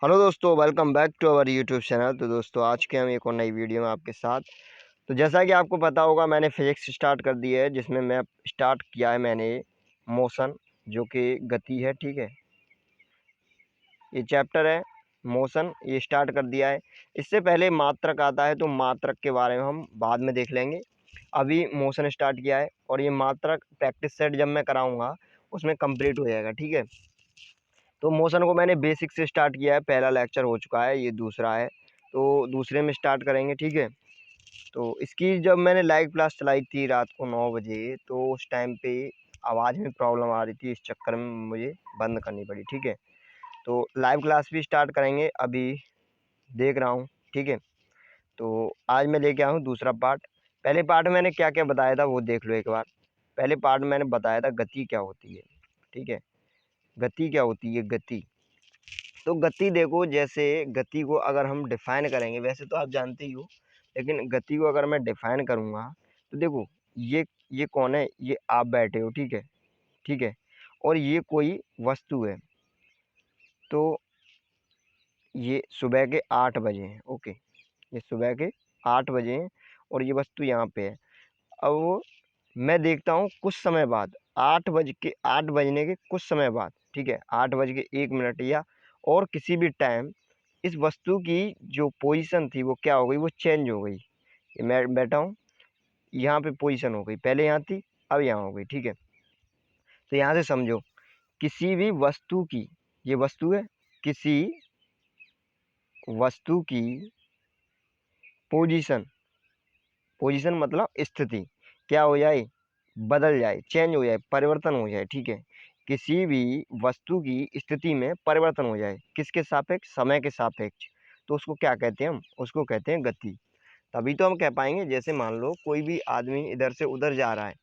Hello दोस्तों, welcome back to our YouTube channel. तो दोस्तों, आज के हम एक और नई वीडियो में आपके साथ। तो जैसा कि आपको पता होगा, मैंने फिजिक्स स्टार्ट कर दी है, जिसमें मैं स्टार्ट किया है मैंने मोशन, जो कि गति है। ठीक है, ये चैप्टर है मोशन, ये स्टार्ट कर दिया है। इससे पहले मात्रक आता है, तो मात्रक के बारे में हम बाद में देख लेंगे। अभी मोशन स्टार्ट किया है, और ये मात्रक प्रैक्टिस सेट जब मैं कराऊँगा उसमें कंप्लीट हो जाएगा। ठीक है, तो मोशन को मैंने बेसिक से स्टार्ट किया है। पहला लेक्चर हो चुका है, ये दूसरा है, तो दूसरे में स्टार्ट करेंगे। ठीक है, तो इसकी जब मैंने लाइव क्लास चलाई थी रात को 9 बजे, तो उस टाइम पे आवाज़ में प्रॉब्लम आ रही थी, इस चक्कर में मुझे बंद करनी पड़ी। ठीक है, तो लाइव क्लास भी स्टार्ट करेंगे, अभी देख रहा हूँ। ठीक है, तो आज मैं लेके आया हूँ दूसरा पार्ट। पहले पार्ट में मैंने क्या क्या बताया था वो देख लो एक बार। पहले पार्ट में मैंने बताया था गति क्या होती है। ठीक है, गति क्या होती है, गति। तो गति देखो, जैसे गति को अगर हम डिफाइन करेंगे, वैसे तो आप जानते ही हो, लेकिन गति को अगर मैं डिफाइन करूँगा तो देखो, ये कौन है, ये आप बैठे हो। ठीक है, ठीक है, और ये कोई वस्तु है। तो ये सुबह के 8 बजे हैं। ओके, ये सुबह के 8 बजे हैं, और ये वस्तु यहाँ पे है। अब मैं देखता हूँ कुछ समय बाद, 8 बजने के कुछ समय बाद, ठीक है, 8 बज के 1 मिनट या और किसी भी टाइम, इस वस्तु की जो पोजीशन थी वो क्या हो गई, वो चेंज हो गई। ये मैं बैठा हूँ, यहाँ पे पोजीशन हो गई, पहले यहाँ थी, अब यहाँ हो गई। ठीक है, तो यहाँ से समझो, किसी भी वस्तु की, ये वस्तु है, किसी वस्तु की पोजीशन, पोजीशन मतलब स्थिति, क्या हो जाए, बदल जाए, चेंज हो जाए, परिवर्तन हो जाए। ठीक है, किसी भी वस्तु की स्थिति में परिवर्तन हो जाए, किसके सापेक्ष, समय के सापेक्ष, तो उसको क्या कहते हैं, हम उसको कहते हैं गति। तभी तो हम कह पाएंगे, जैसे मान लो कोई भी आदमी इधर से उधर जा रहा है,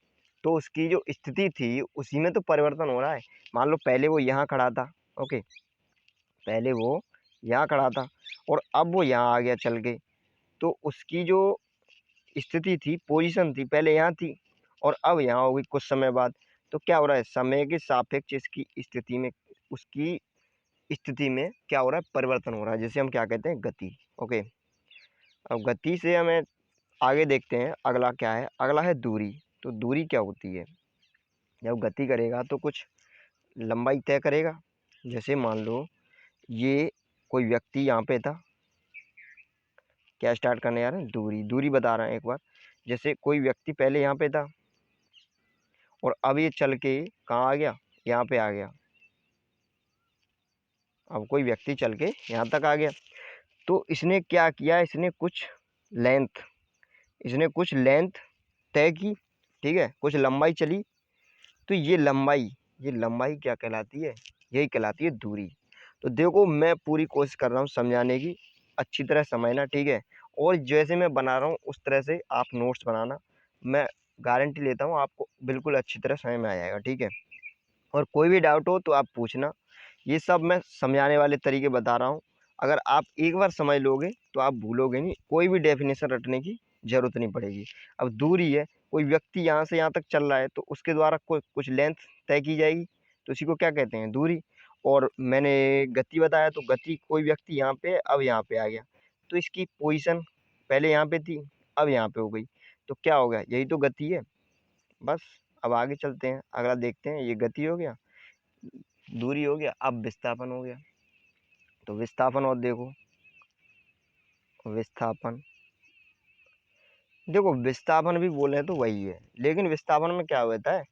तो उसकी जो स्थिति थी उसी में तो परिवर्तन हो रहा है। मान लो पहले वो यहाँ खड़ा था। ओके, पहले वो यहाँ खड़ा था, और अब वो यहाँ आ गया चल के, तो उसकी जो स्थिति थी, पोजीशन थी, पहले यहाँ थी और अब यहाँ हो गई कुछ समय बाद। तो क्या हो रहा है, समय के सापेक्ष इसकी स्थिति में, उसकी स्थिति में क्या हो रहा है, परिवर्तन हो रहा है, जिसे हम क्या कहते हैं, गति। ओके, अब गति से हमें आगे देखते हैं, अगला क्या है, अगला है दूरी। तो दूरी क्या होती है, जब गति करेगा तो कुछ लंबाई तय करेगा। जैसे मान लो ये कोई व्यक्ति यहाँ पे था, क्या स्टार्ट करने आ रहे हैं, दूरी, दूरी बता रहे हैं एक बार। जैसे कोई व्यक्ति पहले यहाँ पे था, और अब ये चल के कहाँ आ गया, यहाँ पे आ गया। अब कोई व्यक्ति चल के यहाँ तक आ गया, तो इसने क्या किया, लेंथ इसने कुछ लेंथ तय की। ठीक है, कुछ लंबाई चली, तो ये लंबाई क्या कहलाती है, यही कहलाती है दूरी। तो देखो, मैं पूरी कोशिश कर रहा हूँ समझाने की, अच्छी तरह समझना। ठीक है, और जैसे मैं बना रहा हूँ उस तरह से आप नोट्स बनाना। मैं गारंटी लेता हूँ आपको बिल्कुल अच्छी तरह समझ में आ जाएगा। ठीक है, और कोई भी डाउट हो तो आप पूछना। ये सब मैं समझाने वाले तरीके बता रहा हूँ। अगर आप एक बार समझ लोगे तो आप भूलोगे नहीं, कोई भी डेफिनेशन रटने की ज़रूरत नहीं पड़ेगी। अब दूरी है, कोई व्यक्ति यहाँ से यहाँ तक चल रहा है, तो उसके द्वारा कोई कुछ लेंथ तय की जाएगी, तो इसी को क्या कहते हैं, दूरी। और मैंने गति बताया, तो गति, कोई व्यक्ति यहाँ पे है, अब यहाँ पे आ गया, तो इसकी पोजीशन पहले यहाँ पे थी, अब यहाँ पे हो गई, तो क्या हो गया, यही तो गति है। बस, अब आगे चलते हैं, अगला देखते हैं। ये गति हो गया, दूरी हो गया, अब विस्थापन हो गया। तो विस्थापन, और देखो विस्थापन, देखो विस्थापन भी बोले तो वही है, लेकिन विस्थापन में क्या होता है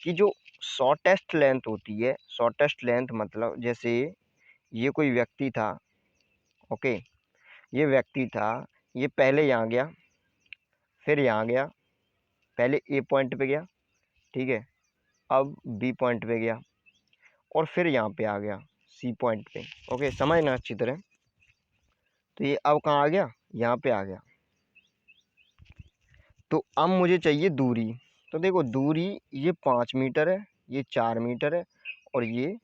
कि जो शॉर्टेस्ट लेंथ होती है, शॉर्टेस्ट लेंथ मतलब, जैसे ये कोई व्यक्ति था। ओके, ये व्यक्ति था, ये पहले यहाँ गया, फिर यहाँ गया, पहले ए पॉइंट पे गया, ठीक है, अब बी पॉइंट पे गया, और फिर यहाँ पे आ गया सी पॉइंट पे। ओके, समझना अच्छी तरह। तो ये अब कहाँ आ गया, यहाँ पे आ गया। तो अब मुझे चाहिए दूरी। तो देखो दूरी, ये 5 मीटर है, ये 4 मीटर है, और ये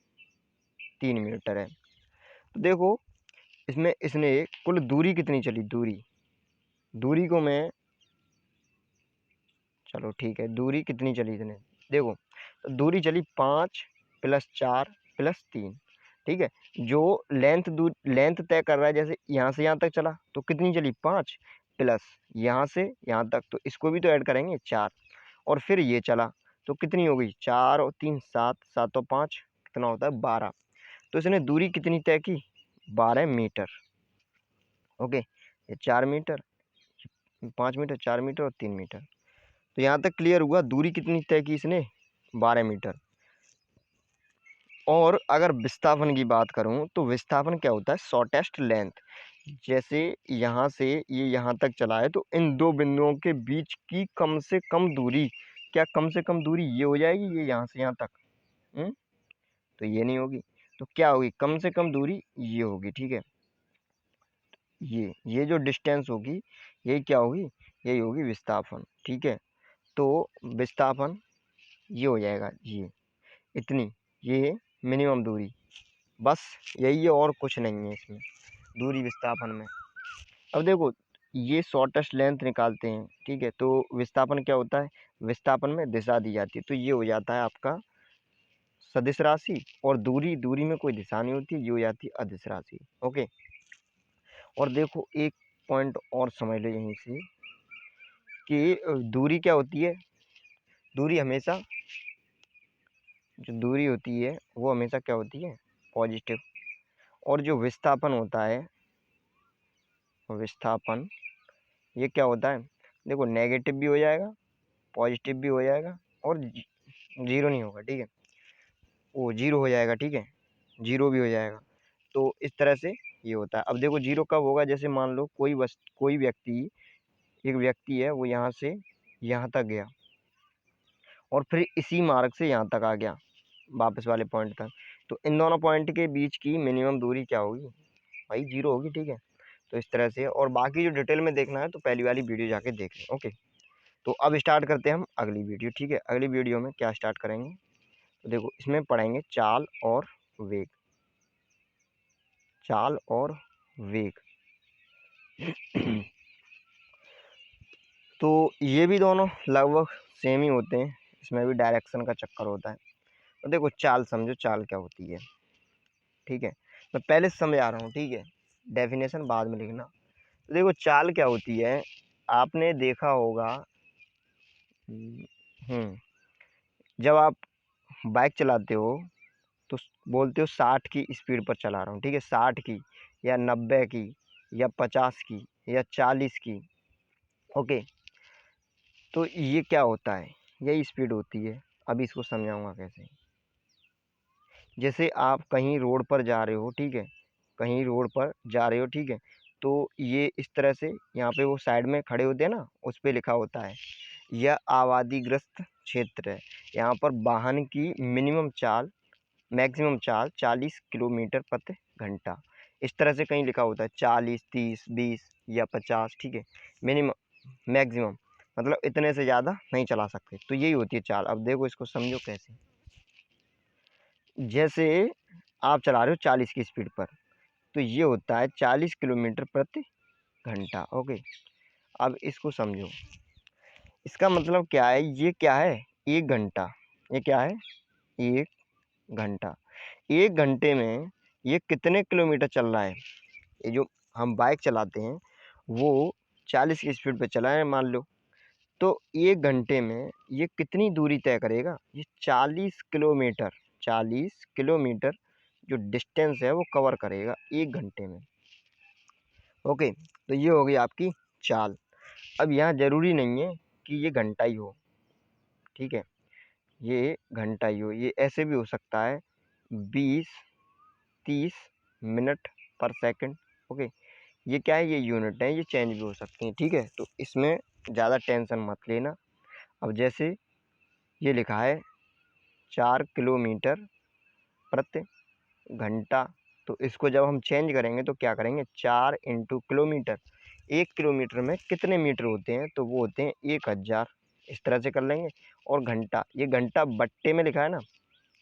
3 मीटर है। तो देखो, इसमें इसने कुल दूरी कितनी चली, दूरी, दूरी को मैं, चलो ठीक है, दूरी कितनी चली इसने, देखो, तो दूरी चली 5 + 4 + 3, ठीक है। जो लेंथ तय कर रहा है, जैसे यहाँ से यहाँ तक चला तो कितनी चली 5, प्लस यहाँ से यहाँ तक तो इसको भी तो ऐड करेंगे 4, और फिर ये चला तो कितनी हो गई 4 और 3 7, 7 और 5 कितना होता है 12। तो इसने दूरी कितनी तय की 12 मीटर। ओके, ये 4 मीटर, 5 मीटर, 4 मीटर और 3 मीटर। तो यहाँ तक क्लियर हुआ, दूरी कितनी तय की इसने 12 मीटर। और अगर विस्थापन की बात करूं तो विस्थापन क्या होता है शॉर्टेस्ट लेंथ। जैसे यहाँ से ये यहाँ तक चला है तो इन दो बिंदुओं के बीच की कम से कम दूरी, क्या कम से कम दूरी ये हो जाएगी, ये यहाँ से यहाँ तक। तो ये नहीं होगी, तो क्या होगी कम से कम दूरी ये होगी। ठीक है, ये जो डिस्टेंस होगी ये क्या होगी, यही होगी विस्थापन। ठीक है, तो विस्थापन ये हो जाएगा ये इतनी, ये मिनिमम दूरी, बस यही है और कुछ नहीं है इसमें दूरी विस्थापन में। अब देखो ये शॉर्टेस्ट लेंथ निकालते हैं। ठीक है, तो विस्थापन क्या होता है, विस्थापन में दिशा दी जाती है, तो ये हो जाता है आपका सदिश राशि, और दूरी में कोई दिशा नहीं होती, ये हो जाती है अदिश राशि। ओके, और देखो एक पॉइंट और समझ लो यहीं से कि दूरी क्या होती है, दूरी हमेशा, जो दूरी होती है वो हमेशा क्या होती है पॉजिटिव, और जो विस्थापन होता है, विस्थापन ये क्या होता है, देखो नेगेटिव भी हो जाएगा, पॉजिटिव भी हो जाएगा, और जीरो नहीं होगा। ठीक है, वो जीरो हो जाएगा। ठीक है, जीरो भी हो जाएगा। तो इस तरह से ये होता है। अब देखो जीरो कब होगा, जैसे मान लो कोई व्यक्ति, एक व्यक्ति है वो यहाँ से यहाँ तक गया और फिर इसी मार्ग से यहाँ तक आ गया वापस वाले पॉइंट तक, तो इन दोनों पॉइंट के बीच की मिनिमम दूरी क्या होगी भाई, जीरो होगी। ठीक है, तो इस तरह से, और बाकी जो डिटेल में देखना है तो पहली वाली वीडियो जाके देख लें। ओके, तो अब स्टार्ट करते हैं हम अगली वीडियो। ठीक है, अगली वीडियो में क्या स्टार्ट करेंगे, तो देखो इसमें पढ़ेंगे चाल और वेग, चाल और वेग। तो ये भी दोनों लगभग सेम ही होते हैं, इसमें भी डायरेक्शन का चक्कर होता है। तो देखो चाल समझो, चाल क्या होती है। ठीक है, मैं पहले से समझा रहा हूँ। ठीक है, डेफिनेशन बाद में लिखना। तो देखो चाल क्या होती है, आपने देखा होगा, जब आप बाइक चलाते हो तो बोलते हो 60 की स्पीड पर चला रहा हूँ। ठीक है, 60 की या 90 की या 50 की या 40 की। ओके, तो ये क्या होता है, यही स्पीड होती है। अभी इसको समझाऊंगा कैसे। जैसे आप कहीं रोड पर जा रहे हो, ठीक है, कहीं रोड पर जा रहे हो, ठीक है, तो ये इस तरह से यहाँ पे वो साइड में खड़े होते हैं ना, उस पे लिखा होता है यह आबादीग्रस्त क्षेत्र है, यहाँ पर वाहन की मैक्सिमम चाल 40 किलोमीटर प्रति घंटा। इस तरह से कहीं लिखा होता है 40, 30, 20 या 50। ठीक है, मिनिमम, मैक्सिमम मतलब इतने से ज़्यादा नहीं चला सकते, तो यही होती है चाल। अब देखो इसको समझो कैसे। जैसे आप चला रहे हो 40 की स्पीड पर, तो ये होता है 40 किलोमीटर प्रति घंटा। ओके, अब इसको समझो, इसका मतलब क्या है, ये क्या है 1 घंटा, ये क्या है 1 घंटा। 1 घंटे में ये कितने किलोमीटर चल रहा है, ये जो हम बाइक चलाते हैं वो 40 की स्पीड पे चलाएं मान लो, तो 1 घंटे में ये कितनी दूरी तय करेगा, ये 40 किलोमीटर, 40 किलोमीटर जो डिस्टेंस है वो कवर करेगा 1 घंटे में। ओके, तो ये हो गई आपकी चाल। अब यहाँ ज़रूरी नहीं है कि ये घंटा ही हो। ठीक है, ये घंटा ही हो, ये ऐसे भी हो सकता है 20-30 मिनट पर सेकंड। ओके, ये क्या है, ये यूनिट है, ये चेंज भी हो सकती हैं। ठीक है, तो इसमें ज़्यादा टेंशन मत लेना। अब जैसे ये लिखा है 4 किलोमीटर प्रति घंटा, तो इसको जब हम चेंज करेंगे तो क्या करेंगे, 4 इंटू किलोमीटर, 1 किलोमीटर में कितने मीटर होते हैं, तो वो होते हैं 1000। इस तरह से कर लेंगे। और घंटा, ये घंटा बट्टे में लिखा है ना,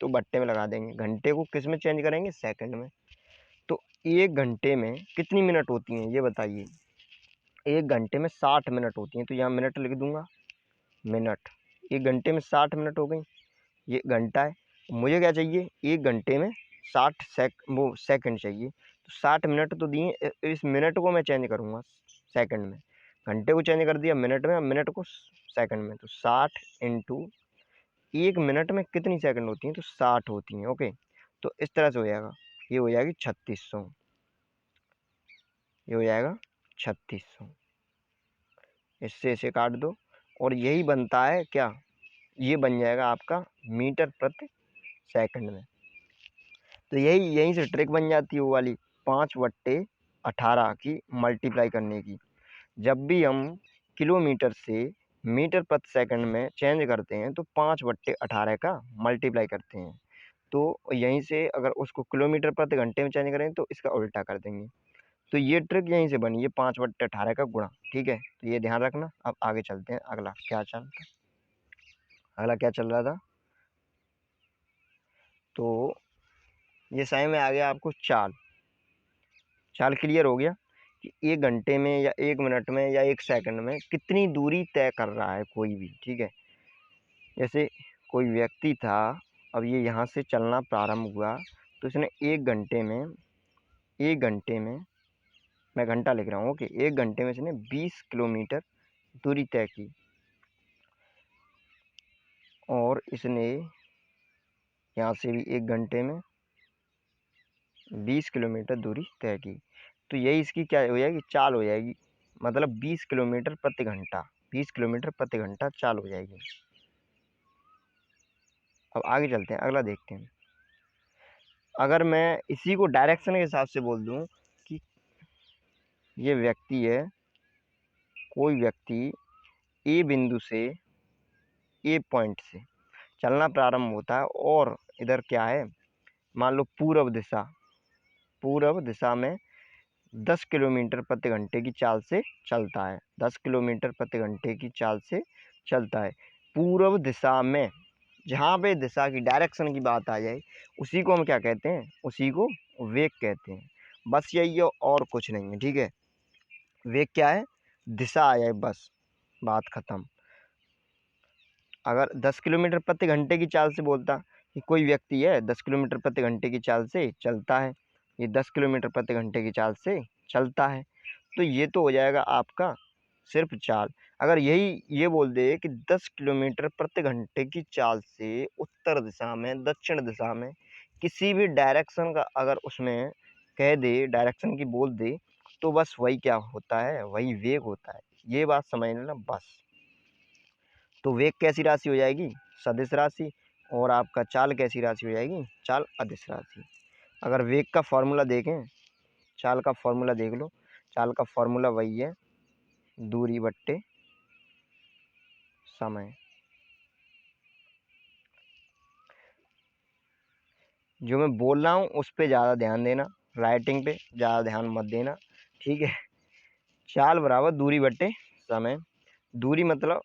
तो बट्टे में लगा देंगे। घंटे को किस में चेंज करेंगे, सेकंड में। तो 1 घंटे में कितनी मिनट होती हैं ये बताइए। 1 घंटे में 60 मिनट होती हैं, तो यहाँ मिनट लिख दूंगा, मिनट। 1 घंटे में 60 मिनट हो गई, ये घंटा है। मुझे क्या चाहिए, 1 घंटे में वो सेकंड चाहिए, तो 60 मिनट तो दिए, इस मिनट को मैं चेंज करूँगा सेकंड में, घंटे को चेंज कर दिया मिनट में, मिनट को सेकंड में, तो 60 इंटू 1 मिनट में कितनी सेकंड होती हैं, तो 60 होती हैं। ओके, तो इस तरह से हो जाएगा, ये हो जाएगी 3600, ये हो जाएगा 3600, इससे इसे काट दो और यही बनता है क्या, ये बन जाएगा आपका मीटर प्रति सेकंड में। तो यहीं से ट्रिक बन जाती है वो वाली 5/18 की मल्टीप्लाई करने की। जब भी हम किलोमीटर से मीटर प्रति सेकंड में चेंज करते हैं तो 5/18 का मल्टीप्लाई करते हैं। तो यहीं से अगर उसको किलोमीटर प्रति घंटे में चेंज करें तो इसका उल्टा कर देंगे। तो ये ट्रिक यहीं से बनी है, 5/18 का गुणा। ठीक है, तो ये ध्यान रखना। अब आगे चलते हैं, अगला क्या चल रहा था, तो ये सही में आ गया आपको चाल क्लियर हो गया कि 1 घंटे में या 1 मिनट में या 1 सेकंड में कितनी दूरी तय कर रहा है कोई भी। ठीक है, जैसे कोई व्यक्ति था, अब ये यहाँ से चलना प्रारंभ हुआ तो इसने 1 घंटे में मैं घंटा लिख रहा हूँ। ओके, 1 घंटे में इसने 20 किलोमीटर दूरी तय की और इसने यहाँ से भी 1 घंटे में 20 किलोमीटर दूरी तय की। तो यही इसकी क्या हो जाएगी, चाल हो जाएगी, मतलब 20 किलोमीटर प्रति घंटा, 20 किलोमीटर प्रति घंटा चाल हो जाएगी। अब आगे चलते हैं, अगला देखते हैं। अगर मैं इसी को डायरेक्शन के हिसाब से बोल दूं कि ये व्यक्ति है, कोई व्यक्ति ए बिंदु से, ए पॉइंट से चलना प्रारंभ होता है और इधर क्या है, मान लो पूर्व दिशा में 10 किलोमीटर प्रति घंटे की चाल से चलता है, 10 किलोमीटर प्रति घंटे की चाल से चलता है पूर्व दिशा में। जहाँ पे दिशा की डायरेक्शन की बात आ जाए उसी को हम क्या कहते हैं, उसी को वेग कहते हैं। बस यही है और कुछ नहीं है। ठीक है, वेग क्या है, दिशा आ जाए, बस बात खत्म। अगर 10 किलोमीटर प्रति घंटे की चाल से बोलता कि कोई व्यक्ति है 10 किलोमीटर प्रति घंटे की चाल से चलता है, ये 10 किलोमीटर प्रति घंटे की चाल से चलता है, तो ये तो हो जाएगा आपका सिर्फ चाल। अगर ये बोल दे कि 10 किलोमीटर प्रति घंटे की चाल से उत्तर दिशा में, दक्षिण दिशा में किसी भी डायरेक्शन का अगर उसमें कह दे, डायरेक्शन की बोल दे, तो बस वही क्या होता है, वही वेग होता है। ये बात समझ लेना बस। तो वेग कैसी राशि हो जाएगी, सदिश राशि, और आपका चाल कैसी राशि हो जाएगी, चाल अदिश राशि। अगर वेग का फॉर्मूला देखें, चाल का फॉर्मूला देख लो, चाल का फॉर्मूला वही है, दूरी बट्टे समय। जो मैं बोल रहा हूँ उस पर ज़्यादा ध्यान देना, राइटिंग पे ज़्यादा ध्यान मत देना। ठीक है, चाल बराबर दूरी बट्टे समय। दूरी मतलब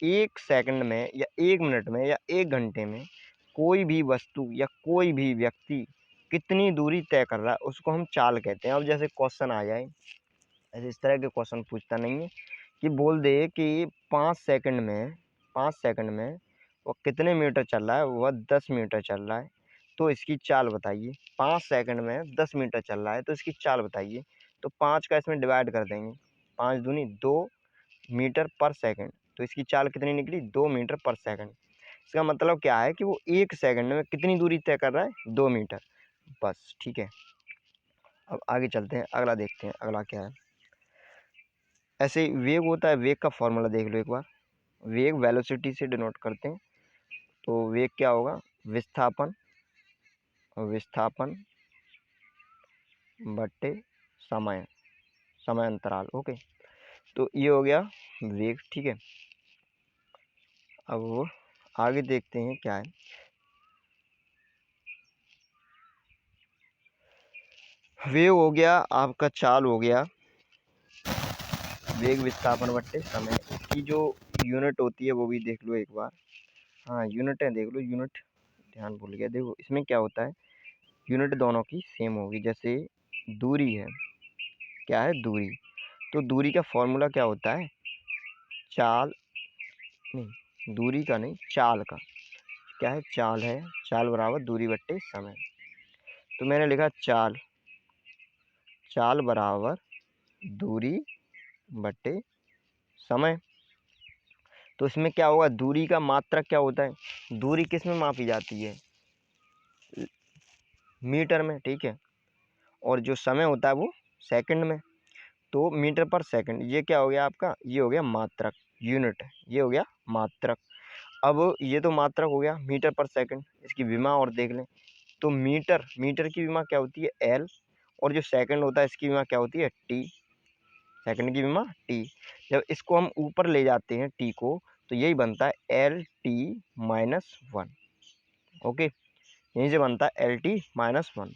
1 सेकंड में या 1 मिनट में या 1 घंटे में कोई भी वस्तु या कोई भी व्यक्ति कितनी दूरी तय कर रहा है उसको हम चाल कहते हैं। अब जैसे क्वेश्चन आ जाए, ऐसे इस तरह के क्वेश्चन पूछता नहीं है कि बोल दे कि 5 सेकंड में वो कितने मीटर चल रहा है, वह 10 मीटर चल रहा है, तो इसकी चाल बताइए। 5 सेकंड में 10 मीटर चल रहा है तो इसकी चाल बताइए। तो 5 का इसमें डिवाइड कर देंगे, 5 दूनी 2 मीटर पर सेकंड, तो इसकी चाल कितनी निकली, 2 मीटर पर सेकंड। इसका मतलब क्या है कि वो 1 सेकंड में कितनी दूरी तय कर रहा है, 2 मीटर, बस। ठीक है, अब आगे चलते हैं, अगला देखते हैं, अगला क्या है। ऐसे वेग होता है, वेग का फॉर्मूला देख लो एक बार। वेग वेलोसिटी से डिनोट करते हैं, तो वेग क्या होगा, विस्थापन, विस्थापन बट्टे समय, समय अंतराल। ओके, तो ये हो गया वेग। ठीक है, अब आगे देखते हैं क्या है। वेग हो गया आपका, चाल हो गया, वेग विस्थापन बट्टे समय। इसकी जो यूनिट होती है वो भी देख लो एक बार। हाँ, यूनिट है, देख लो यूनिट, ध्यान भूल गया। देखो इसमें क्या होता है, यूनिट दोनों की सेम होगी। जैसे दूरी है, क्या है, दूरी, तो दूरी का फॉर्मूला क्या होता है, चाल, नहीं दूरी का नहीं, चाल का, क्या है, चाल है, चाल बराबर दूरी बट्टे समय। तो मैंने लिखा चाल, चाल बराबर दूरी बटे समय। तो इसमें क्या होगा, दूरी का मात्रक क्या होता है, दूरी किस में मापी जाती है, मीटर में, ठीक है। और जो समय होता है वो सेकंड में। तो मीटर पर सेकंड, ये क्या हो गया आपका, ये हो गया मात्रक, यूनिट, ये हो गया मात्रक। अब ये तो मात्रक हो गया, मीटर पर सेकंड, इसकी विमा और देख लें। तो मीटर, मीटर की विमा क्या होती है, एल, और जो सेकंड होता है इसकी विमा क्या होती है, टी, सेकंड की विमा टी। जब इसको हम ऊपर ले जाते हैं टी को, तो यही बनता है L T minus one. Okay, यहीं से बनता है एल टी माइनस वन।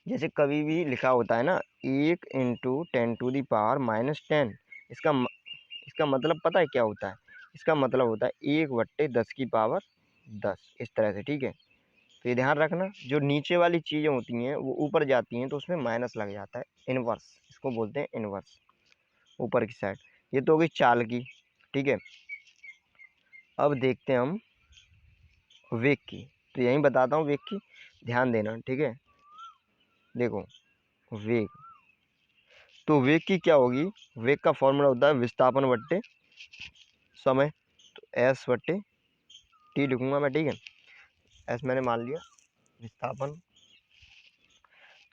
जैसे कभी भी लिखा होता है ना, 1 × 10⁻⁻10, इसका इसका मतलब पता है क्या होता है, इसका मतलब होता है 1/10⁻10, इस तरह से, ठीक है। तो ये ध्यान रखना, जो नीचे वाली चीज़ें होती हैं वो ऊपर जाती हैं तो उसमें माइनस लग जाता है, इनवर्स, इसको बोलते हैं इनवर्स, ऊपर की साइड। ये तो होगी चाल की, ठीक है। अब देखते हैं हम वेग की। तो यहीं बताता हूँ वेग की, ध्यान देना, ठीक है। देखो वेग, तो वेग की क्या होगी, वेग का फॉर्मूला होता है विस्थापन बट्टे समय। तो एस बट्टे टी लिखूंगा मैं, ठीक है। एस मैंने मान लिया, विस्थापन।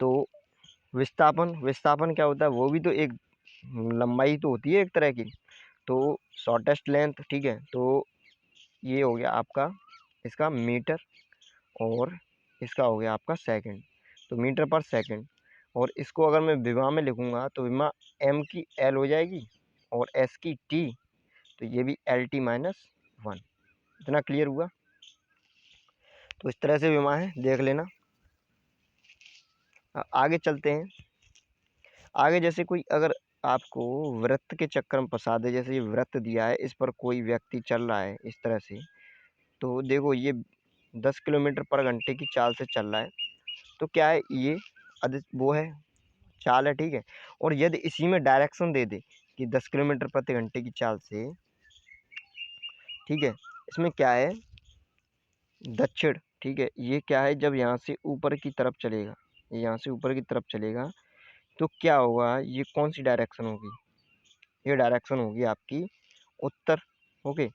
तो विस्थापन, विस्थापन क्या होता है, वो भी तो एक लंबाई तो होती है एक तरह की, तो शॉर्टेस्ट लेंथ, ठीक है। तो ये हो गया आपका इसका मीटर, और इसका हो गया आपका सेकंड, तो मीटर पर सेकंड। और इसको अगर मैं विमा में लिखूंगा तो विमा एम की एल हो जाएगी और एस की टी, तो ये भी एल टी माइनस वन। इतना क्लियर हुआ। तो इस तरह से विमा है, देख लेना। आगे चलते हैं। आगे जैसे कोई अगर आपको वृत्त के चक्कर में फंसा दे, जैसे ये वृत्त दिया है, इस पर कोई व्यक्ति चल रहा है इस तरह से, तो देखो ये 10 किलोमीटर पर घंटे की चाल से चल रहा है। तो क्या है, ये वो है, चाल है, ठीक है। और यदि इसी में डायरेक्शन दे दे कि 10 किलोमीटर प्रति घंटे की चाल से, ठीक है, इसमें क्या है, दक्षिण, ठीक है। ये क्या है, जब यहाँ से ऊपर की तरफ चलेगा, यहाँ से ऊपर की तरफ चलेगा, तो क्या होगा, ये कौन सी डायरेक्शन होगी, ये डायरेक्शन होगी आपकी उत्तर। ओके,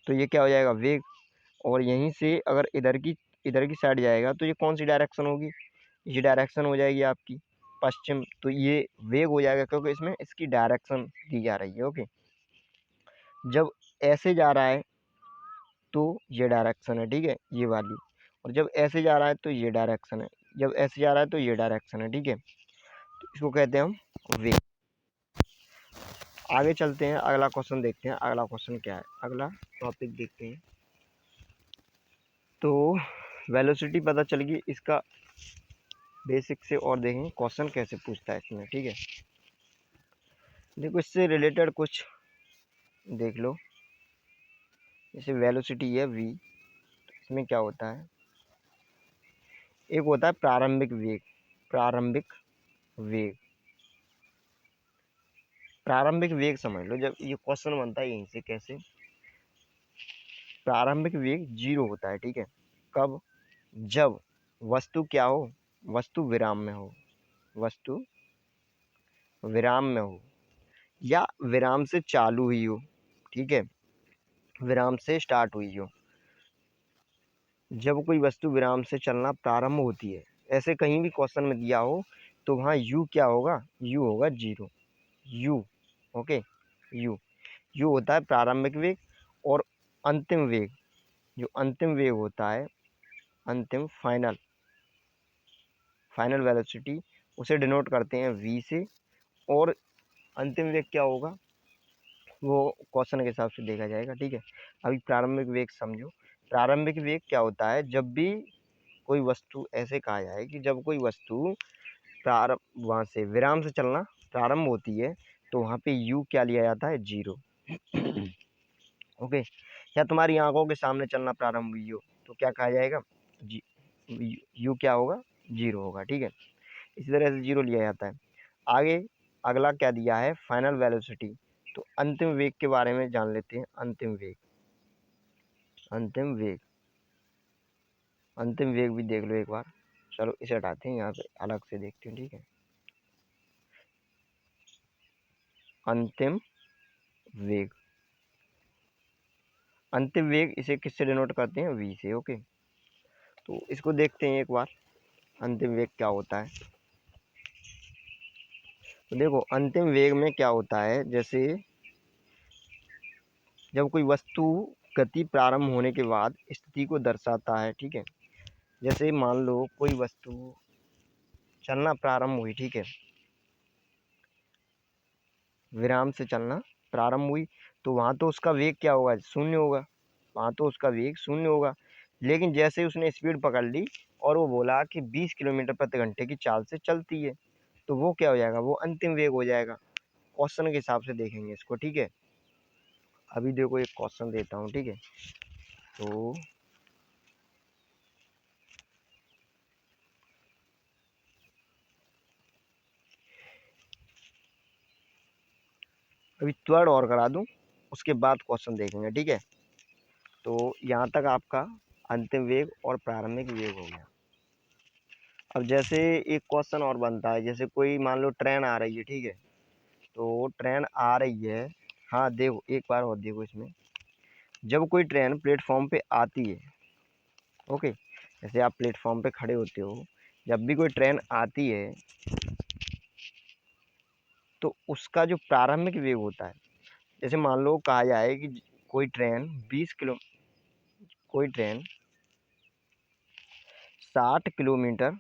तो ये क्या हो जाएगा, वेग। और यहीं से अगर इधर की साइड जाएगा तो ये कौन सी डायरेक्शन होगी, ये डायरेक्शन हो जाएगी आपकी पश्चिम। तो ये वेग हो जाएगा, क्योंकि इसमें इसकी डायरेक्शन दी जा रही है। ओके, जब ऐसे जा रहा है तो ये डायरेक्शन है, ठीक है, ये वाली। और जब ऐसे जा रहा है तो ये डायरेक्शन है, जब ऐसे जा रहा है तो ये डायरेक्शन है, ठीक है। तो इसको कहते हैं हम वेग। आगे चलते हैं, अगला क्वेश्चन देखते हैं। अगला क्वेश्चन क्या है, अगला टॉपिक देखते हैं। तो वेलोसिटी पता चल गई, इसका बेसिक से और देखेंगे क्वेश्चन कैसे पूछता है इसमें, ठीक है। देखो इससे रिलेटेड कुछ देख लो। जैसे वेलोसिटी है v, तो इसमें क्या होता है, एक होता है प्रारंभिक वेग, प्रारंभिक वेग, प्रारंभिक वेग समझ लो। जब ये क्वेश्चन बनता है यहीं से, कैसे, प्रारंभिक वेग 0 होता है, ठीक है। कब, जब वस्तु क्या हो, वस्तु विराम में हो, वस्तु विराम में हो, या विराम से चालू हुई हो, ठीक है, विराम से स्टार्ट हुई हो। जब कोई वस्तु विराम से चलना प्रारंभ होती है, ऐसे कहीं भी क्वेश्चन में दिया हो, तो वहाँ u क्या होगा, u होगा 0, u। ओके, u, u होता है प्रारंभिक वेग। और अंतिम वेग, जो अंतिम वेग होता है, अंतिम फाइनल, फाइनल वेलोसिटी, उसे डिनोट करते हैं v से। और अंतिम वेग क्या होगा, वो क्वेश्चन के हिसाब से देखा जाएगा, ठीक है। अभी प्रारंभिक वेग समझो। प्रारंभिक वेग क्या होता है, जब भी कोई वस्तु, ऐसे कहा जाए कि जब कोई वस्तु प्रारंभ, वहाँ से विराम से चलना प्रारंभ होती है, तो वहाँ पे u क्या लिया जाता है, 0। ओके, या तुम्हारी आंखों के सामने चलना प्रारंभ हुई हो तो क्या कहा जाएगा, जी, u क्या होगा, 0 होगा, ठीक है। इसी तरह से 0 लिया जाता है। आगे अगला क्या दिया है, फाइनल वेलोसिटी। तो अंतिम वेग के बारे में जान लेते हैं। अंतिम वेग, अंतिम वेग, अंतिम वेग भी देख लो एक बार, चलो इसे हटाते हैं, यहाँ पे अलग से देखते हैं, ठीक है। अंतिम वेग, अंतिम वेग इसे किससे डिनोट करते हैं, v से। ओके, तो इसको देखते हैं एक बार, अंतिम वेग क्या होता है। तो देखो अंतिम वेग में क्या होता है, जैसे जब कोई वस्तु गति प्रारंभ होने के बाद स्थिति को दर्शाता है, ठीक है। जैसे मान लो कोई वस्तु चलना प्रारंभ हुई, ठीक है, विराम से चलना प्रारंभ हुई, तो वहाँ तो उसका वेग क्या होगा, शून्य होगा, वहाँ तो उसका वेग शून्य होगा। लेकिन जैसे उसने स्पीड पकड़ ली और वो बोला कि 20 किलोमीटर प्रति घंटे की चाल से चलती है, तो वो क्या हो जाएगा, वो अंतिम वेग हो जाएगा। क्वेश्चन के हिसाब से देखेंगे इसको, ठीक है। अभी देखो एक क्वेश्चन देता हूँ, ठीक है। तो अभी त्वरण और करा दूं, उसके बाद क्वेश्चन देखेंगे, ठीक है। तो यहाँ तक आपका अंतिम वेग और प्रारंभिक वेग हो गया। अब जैसे एक क्वेश्चन और बनता है, जैसे कोई मान लो ट्रेन आ रही है, ठीक है। तो ट्रेन आ रही है, हाँ देखो एक बार और देखो इसमें, जब कोई ट्रेन प्लेटफॉर्म पे आती है, ओके, जैसे आप प्लेटफॉर्म पे खड़े होते हो, जब भी कोई ट्रेन आती है तो उसका जो प्रारंभिक वेग होता है, जैसे मान लो कहा जाए कि कोई ट्रेन 20 किलो, कोई ट्रेन 60 किलोमीटर,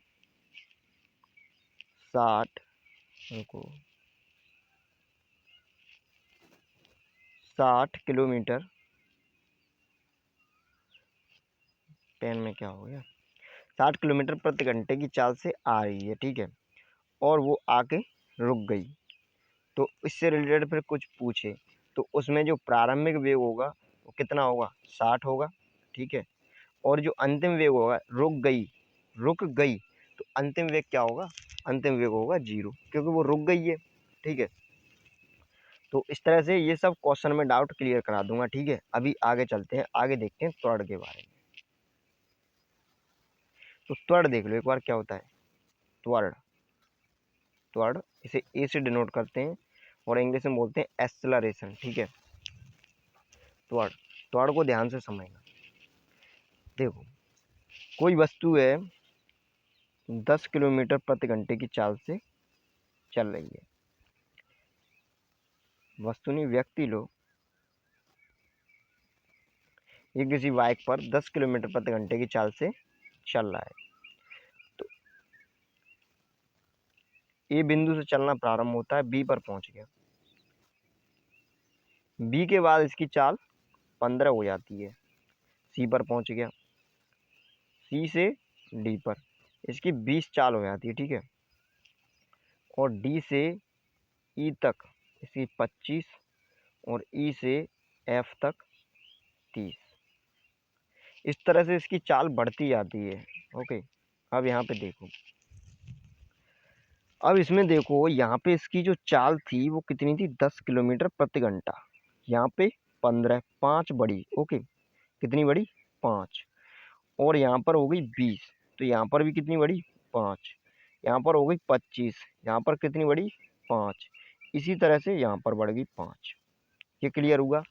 60 को 60 किलोमीटर, ट्रेन में क्या हो गया, 60 किलोमीटर प्रति घंटे की चाल से आ रही है, ठीक है, और वो आके रुक गई। तो इससे रिलेटेड फिर कुछ पूछे, तो उसमें जो प्रारंभिक वेग होगा वो कितना होगा, 60 होगा, ठीक है। और जो अंतिम वेग होगा, रुक गई, तो अंतिम वेग क्या होगा, अंतिम वेग होगा 0, क्योंकि वो रुक गई है, ठीक है। तो इस तरह से ये सब क्वेश्चन में डाउट क्लियर करा दूंगा, ठीक है। अभी आगे चलते हैं, आगे देखते हैं त्वरण के बारे में। तो त्वरण देख लो एक बार क्या होता है, त्वरण, त्वरण इसे ए से डिनोट करते हैं और इंग्लिश में बोलते हैं एक्सेलरेशन, ठीक है। त्वरण, त्वरण को ध्यान से समझना। देखो कोई वस्तु है 10 किलोमीटर प्रति घंटे की चाल से चल रही है, वस्तु नहीं व्यक्ति लो, ये किसी बाइक पर 10 किलोमीटर प्रति घंटे की चाल से चल रहा है। तो ए बिंदु से चलना प्रारंभ होता है, बी पर पहुंच गया, बी के बाद इसकी चाल 15 हो जाती है, सी पर पहुंच गया, सी से डी पर इसकी 20 चाल हो जाती है, ठीक है। और डी से ई तक इसकी 25 और ई से एफ तक 30। इस तरह से इसकी चाल बढ़ती जाती है, ओके। अब यहाँ पे देखो, अब इसमें देखो यहाँ पे इसकी जो चाल थी वो कितनी थी, 10 किलोमीटर प्रति घंटा, यहाँ पे 15, 5 बढ़ी, ओके, कितनी बढ़ी, 5। और यहाँ पर हो गई 20, तो यहाँ पर भी कितनी बढ़ी, 5। यहाँ पर हो गई 25, यहाँ पर कितनी बढ़ी, 5। इसी तरह से यहाँ पर बढ़ गई 5। ये क्लियर हुआ।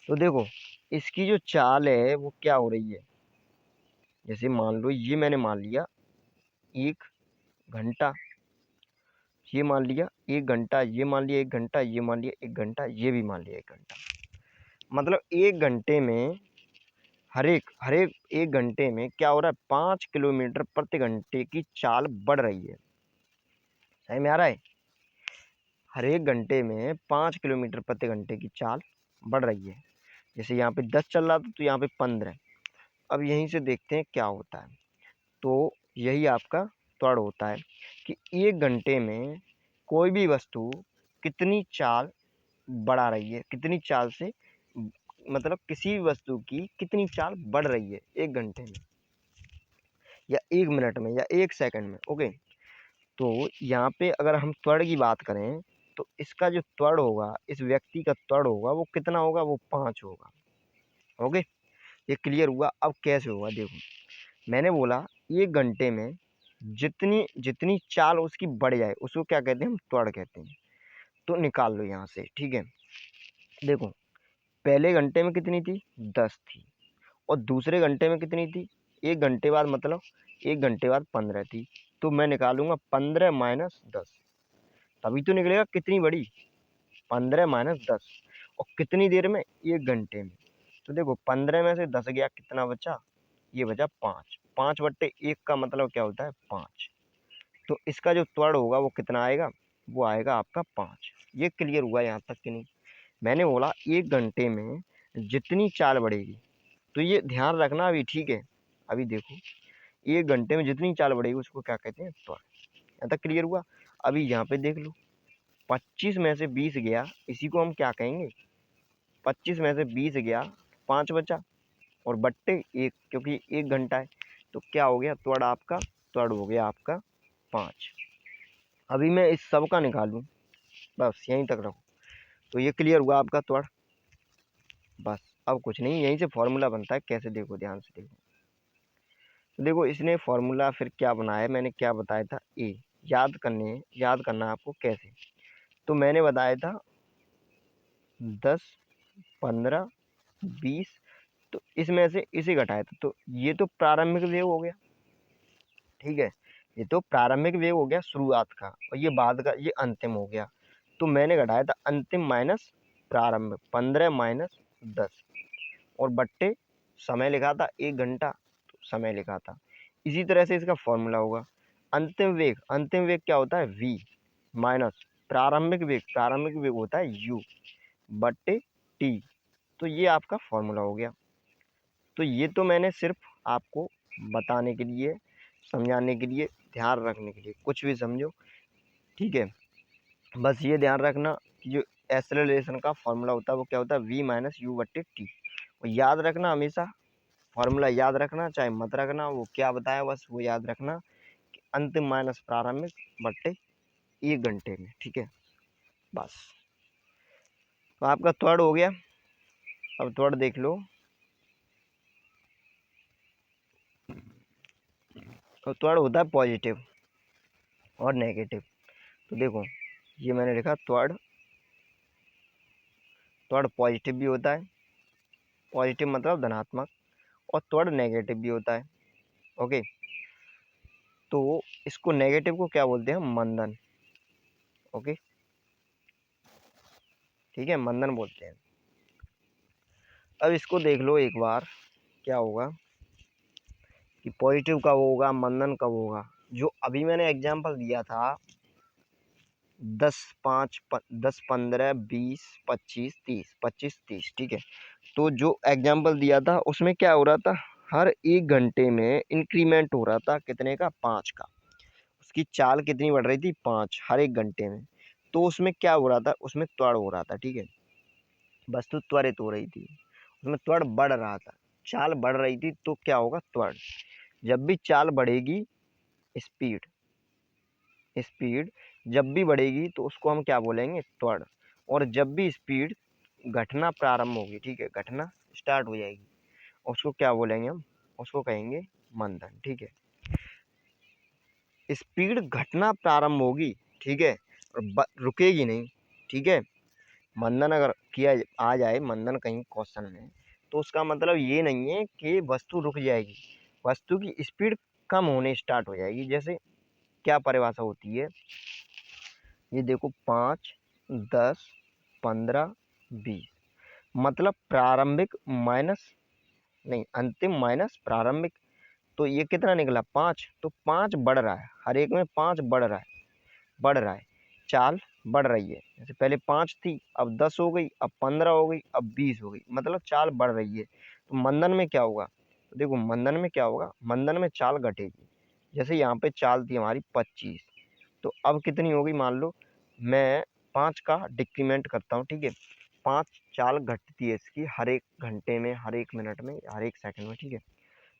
तो देखो इसकी जो चाल है वो क्या हो रही है, जैसे मान लो ये मैंने मान लिया 1 घंटा, ये मान लिया 1 घंटा, ये मान लिया 1 घंटा, ये मान लिया 1 घंटा, ये भी मान लिया 1 घंटा। मतलब 1 घंटे में हर एक 1 घंटे में क्या हो रहा है, 5 किलोमीटर प्रति घंटे की चाल बढ़ रही है। सही में आ रहा है, हर 1 घंटे में 5 किलोमीटर प्रति घंटे की चाल बढ़ रही है। जैसे यहाँ पे 10 चल रहा था तो यहाँ पे 15। अब यहीं से देखते हैं क्या होता है। तो यही आपका त्वरण होता है कि 1 घंटे में कोई भी वस्तु कितनी चाल बढ़ा रही है, कितनी चाल से, मतलब किसी वस्तु की कितनी चाल बढ़ रही है 1 घंटे में या 1 मिनट में या 1 सेकंड में, ओके। तो यहाँ पे अगर हम त्वरण की बात करें तो इसका जो त्वरण होगा, इस व्यक्ति का त्वरण होगा वो कितना होगा, वो 5 होगा, ओके। ये क्लियर हुआ। अब कैसे होगा देखो, मैंने बोला 1 घंटे में जितनी जितनी चाल उसकी बढ़ जाए उसको क्या कहते हैं, हम त्वरण कहते हैं। तो निकाल लो यहाँ से, ठीक है। देखो पहले घंटे में कितनी थी, 10 थी, और दूसरे घंटे में कितनी थी, 1 घंटे बाद, मतलब 1 घंटे बाद 15 थी। तो मैं निकालूंगा 15 माइनस 10, तभी तो निकलेगा कितनी बड़ी, 15 माइनस 10, और कितनी देर में, 1 घंटे में। तो देखो 15 में से 10 गया, कितना बचा, ये बचा 5, 5/1 का मतलब क्या होता है, 5। तो इसका जो त्वरण होगा वो कितना आएगा, वो आएगा आपका 5। ये क्लियर हुआ यहाँ तक कि नहीं। मैंने बोला 1 घंटे में जितनी चाल बढ़ेगी, तो ये ध्यान रखना अभी, ठीक है। अभी देखो 1 घंटे में जितनी चाल बढ़ेगी उसको क्या कहते हैं, त्वरण। यहाँ तक क्लियर हुआ। अभी यहाँ पे देख लो, 25 में से 20 गया, इसी को हम क्या कहेंगे, 25 में से 20 गया, 5 बचा, और बट्टे 1, क्योंकि 1 घंटा है। तो क्या हो गया त्वरण आपका, त्वरण हो गया आपका 5। अभी मैं इस सब का निकालूं, बस यहीं तक रखो। तो ये क्लियर हुआ आपका त्वरण। बस अब कुछ नहीं, यहीं से फॉर्मूला बनता है, कैसे देखो, ध्यान से देखो। तो देखो इसने फॉर्मूला फिर क्या बनाया, मैंने क्या बताया था, ए। याद करना है आपको कैसे। तो मैंने बताया था 10, 15, 20, तो इसमें से इसे घटाया था, तो ये तो प्रारंभिक वेग हो गया, ठीक है। ये तो प्रारंभिक वेग हो गया शुरुआत का, और ये बाद का, ये अंतिम हो गया। तो मैंने घटाया था अंतिम माइनस प्रारंभिक, 15 माइनस 10, और बट्टे समय लिखा था 1 घंटा, तो समय लिखा था। इसी तरह से इसका फॉर्मूला होगा अंतिम वेग। अंतिम वेग क्या होता है, v, माइनस प्रारंभिक वेग होता है u बट्टे t। तो ये आपका फॉर्मूला हो गया। तो ये तो मैंने सिर्फ आपको बताने के लिए, समझाने के लिए, ध्यान रखने के लिए, कुछ भी समझो, ठीक है। बस ये ध्यान रखना कि जो एक्सेलरेशन का फॉर्मूला होता है वो क्या होता है, v माइनस यू बट्टे टी। और याद रखना हमेशा, फॉर्मूला याद रखना, चाहे मत रखना, वो क्या बताया बस वो याद रखना कि अंतिम माइनस प्रारंभिक बट्टे 1 घंटे में, ठीक है। बस तो आपका त्वरण हो गया। अब त्वरण देख लो। तो त्वरण होता है पॉजिटिव और नेगेटिव। तो देखो ये मैंने लिखा त्वरण, त्वरण पॉजिटिव भी होता है, पॉजिटिव मतलब धनात्मक, और त्वरण नेगेटिव भी होता है, ओके। तो इसको नेगेटिव को क्या बोलते हैं, मंदन, ओके, ठीक है, मंदन बोलते हैं। अब इसको देख लो एक बार, क्या होगा कि पॉजिटिव कब होगा, मंदन कब होगा। जो अभी मैंने एग्जांपल दिया था 10, 5, 10, 15, 20, 25, 30, 25, 30, ठीक है। तो जो एग्जांपल दिया था उसमें क्या हो रहा था, हर 1 घंटे में इंक्रीमेंट हो रहा था, कितने का, 5 का। उसकी चाल कितनी बढ़ रही थी, 5 हर 1 घंटे में। तो उसमें क्या हो रहा था, उसमें त्वरण हो रहा था, ठीक है। वस्तु त्वरित हो रही थी, उसमें त्वरण बढ़ रहा था, चाल बढ़ रही थी। तो क्या होगा, त्वरण। जब भी चाल बढ़ेगी, स्पीड, स्पीड जब भी बढ़ेगी तो उसको हम क्या बोलेंगे, त्वरण। और जब भी स्पीड घटना प्रारंभ होगी, ठीक है, घटना स्टार्ट हो जाएगी, उसको क्या बोलेंगे हम, उसको कहेंगे मंदन, ठीक है। स्पीड घटना प्रारंभ होगी, ठीक है, और रुकेगी नहीं, ठीक है। मंदन अगर किया आ जाए, मंदन कहीं क्वेश्चन में, तो उसका मतलब ये नहीं है कि वस्तु रुक जाएगी, वस्तु की स्पीड कम होने स्टार्ट हो जाएगी। जैसे क्या परिभाषा होती है, ये देखो 5, 10, 15, 20, मतलब प्रारंभिक माइनस, नहीं, अंतिम माइनस प्रारंभिक। तो ये कितना निकला, 5। तो 5 बढ़ रहा है, हर एक में 5 बढ़ रहा है, बढ़ रहा है, चाल बढ़ रही है। जैसे पहले 5 थी, अब 10 हो गई, अब 15 हो गई, अब 20 हो गई, मतलब चाल बढ़ रही है। तो मंदन में क्या होगा, तो देखो मंदन में क्या होगा, मंदन में चाल घटेगी। जैसे यहाँ पे चाल थी हमारी 25, तो अब कितनी होगी, मान लो मैं 5 का डिक्रीमेंट करता हूँ, ठीक है। 5 चाल घटती है इसकी हर 1 घंटे में, हर 1 मिनट में, हर 1 सेकंड में, ठीक है।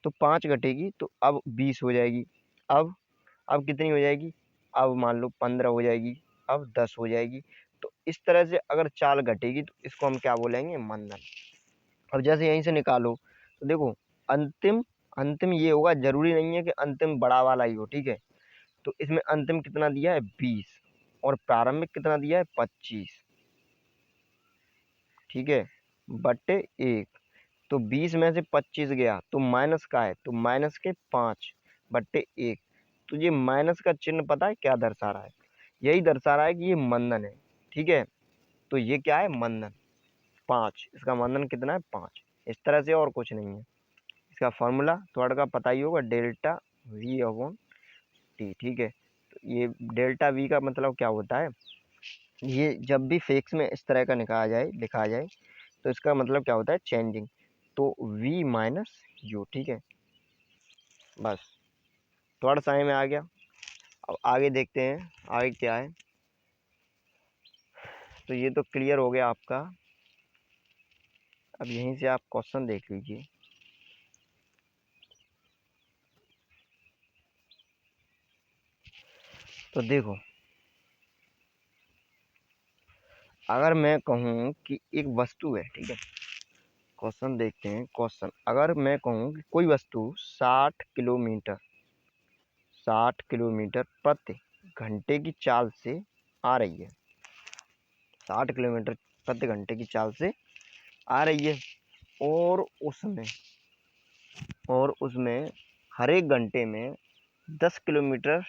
तो 5 घटेगी, तो अब 20 हो जाएगी। अब कितनी हो जाएगी, अब मान लो 15 हो जाएगी, अब 10 हो जाएगी। तो इस तरह से अगर चाल घटेगी तो इसको हम क्या बोलेंगे, मंदन। अब जैसे यहीं से निकालो, तो देखो अंतिम अंतिम ये होगा, जरूरी नहीं है कि अंतिम बड़ा वाला ही हो, ठीक है। तो इसमें अंतिम कितना दिया है 20 और प्रारंभिक कितना दिया है 25, ठीक है, बट्टे 1। तो 20 में से 25 गया तो माइनस का है, तो माइनस के 5 बट्टे 1। तो ये माइनस का चिन्ह पता है क्या दर्शा रहा है? यही दर्शा रहा है कि ये मंदन है, ठीक है। तो ये क्या है मंदन 5, इसका मंदन कितना है 5, इस तरह से, और कुछ नहीं है। इसका फॉर्मूला थोड़ा का पता ही होगा, डेल्टा वी अपॉन टी, ठीक है। तो ये डेल्टा वी का मतलब क्या होता है, ये जब भी फिजिक्स में इस तरह का लिखा जाए तो इसका मतलब क्या होता है चेंजिंग। तो v माइनस यू, ठीक है, बस थोड़ा सा में आ गया। अब आगे देखते हैं आगे क्या है। तो ये तो क्लियर हो गया आपका। अब यहीं से आप क्वेश्चन देख लीजिए। तो देखो, अगर मैं कहूँ कि एक वस्तु है, ठीक है, क्वेश्चन देखते हैं। क्वेश्चन, अगर मैं कहूँ कि कोई वस्तु 60 किलोमीटर प्रति घंटे की चाल से आ रही है, 60 किलोमीटर प्रति घंटे की चाल से आ रही है, और उसमें हर एक घंटे में 10 किलोमीटर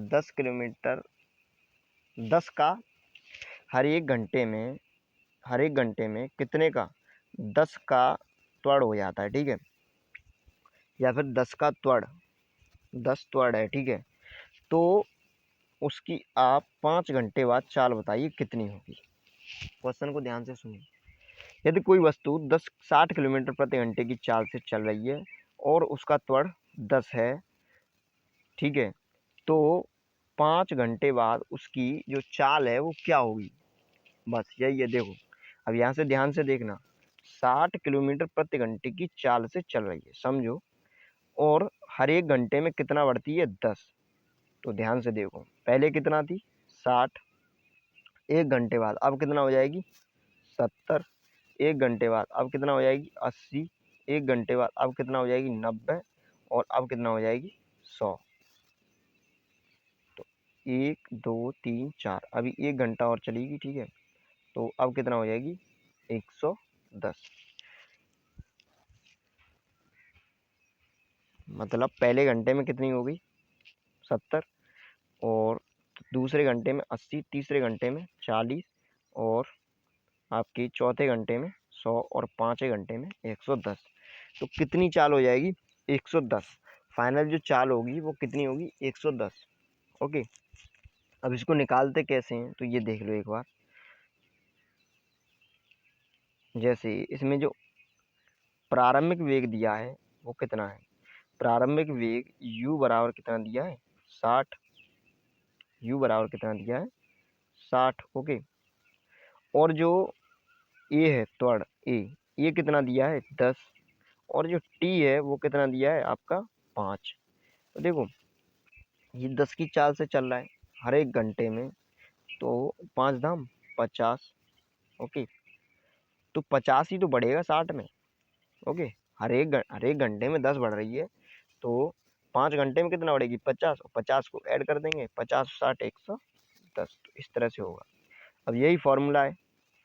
10 किलोमीटर 10 का हर एक घंटे में कितने का 10 का त्वरण हो जाता है, ठीक है, या फिर 10 का त्वरण 10 त्वरण है, ठीक है। तो उसकी आप 5 घंटे बाद चाल बताइए कितनी होगी। क्वेश्चन को ध्यान से सुनिए। यदि कोई वस्तु 60 किलोमीटर प्रति घंटे की चाल से चल रही है और उसका त्वरण 10 है, ठीक है, तो 5 घंटे बाद उसकी जो चाल है वो क्या होगी, बस यही है। देखो, अब यहाँ से ध्यान से देखना, 60 किलोमीटर प्रति घंटे की चाल से चल रही है, समझो, और हर एक घंटे में कितना बढ़ती है 10। तो ध्यान से देखो, पहले कितना थी 60, एक घंटे बाद अब कितना हो जाएगी 70, एक घंटे बाद अब कितना हो जाएगी 80, एक घंटे बाद अब कितना हो जाएगी 90, और अब कितना हो जाएगी 100। तो 1 2 3 4, अभी एक घंटा और चलेगी, ठीक है। तो अब कितना हो जाएगी 110। मतलब पहले घंटे में कितनी हो गई 70, और दूसरे घंटे में 80, तीसरे घंटे में 40, और आपकी चौथे घंटे में 100, और पाँचवें घंटे में 110। तो कितनी चाल हो जाएगी 110। फाइनल जो चाल होगी वो कितनी होगी 110। ओके, अब इसको निकालते कैसे हैं तो ये देख लो एक बार। जैसे इसमें जो प्रारंभिक वेग दिया है वो कितना है, प्रारंभिक वेग u बराबर कितना दिया है 60, u बराबर कितना दिया है 60। ओके, और जो a है त्वरण ये कितना दिया है 10, और जो t है वो कितना दिया है आपका 5। तो देखो, ये 10 की चाल से चल रहा है हर एक घंटे में, तो 5 दाम 50। ओके, तो 50 ही तो बढ़ेगा 60 में। ओके, हर एक घंटे में 10 बढ़ रही है, तो 5 घंटे में कितना बढ़ेगी 50, और 50 को ऐड कर देंगे, 50 60 110। तो इस तरह से होगा। अब यही फॉर्मूला है,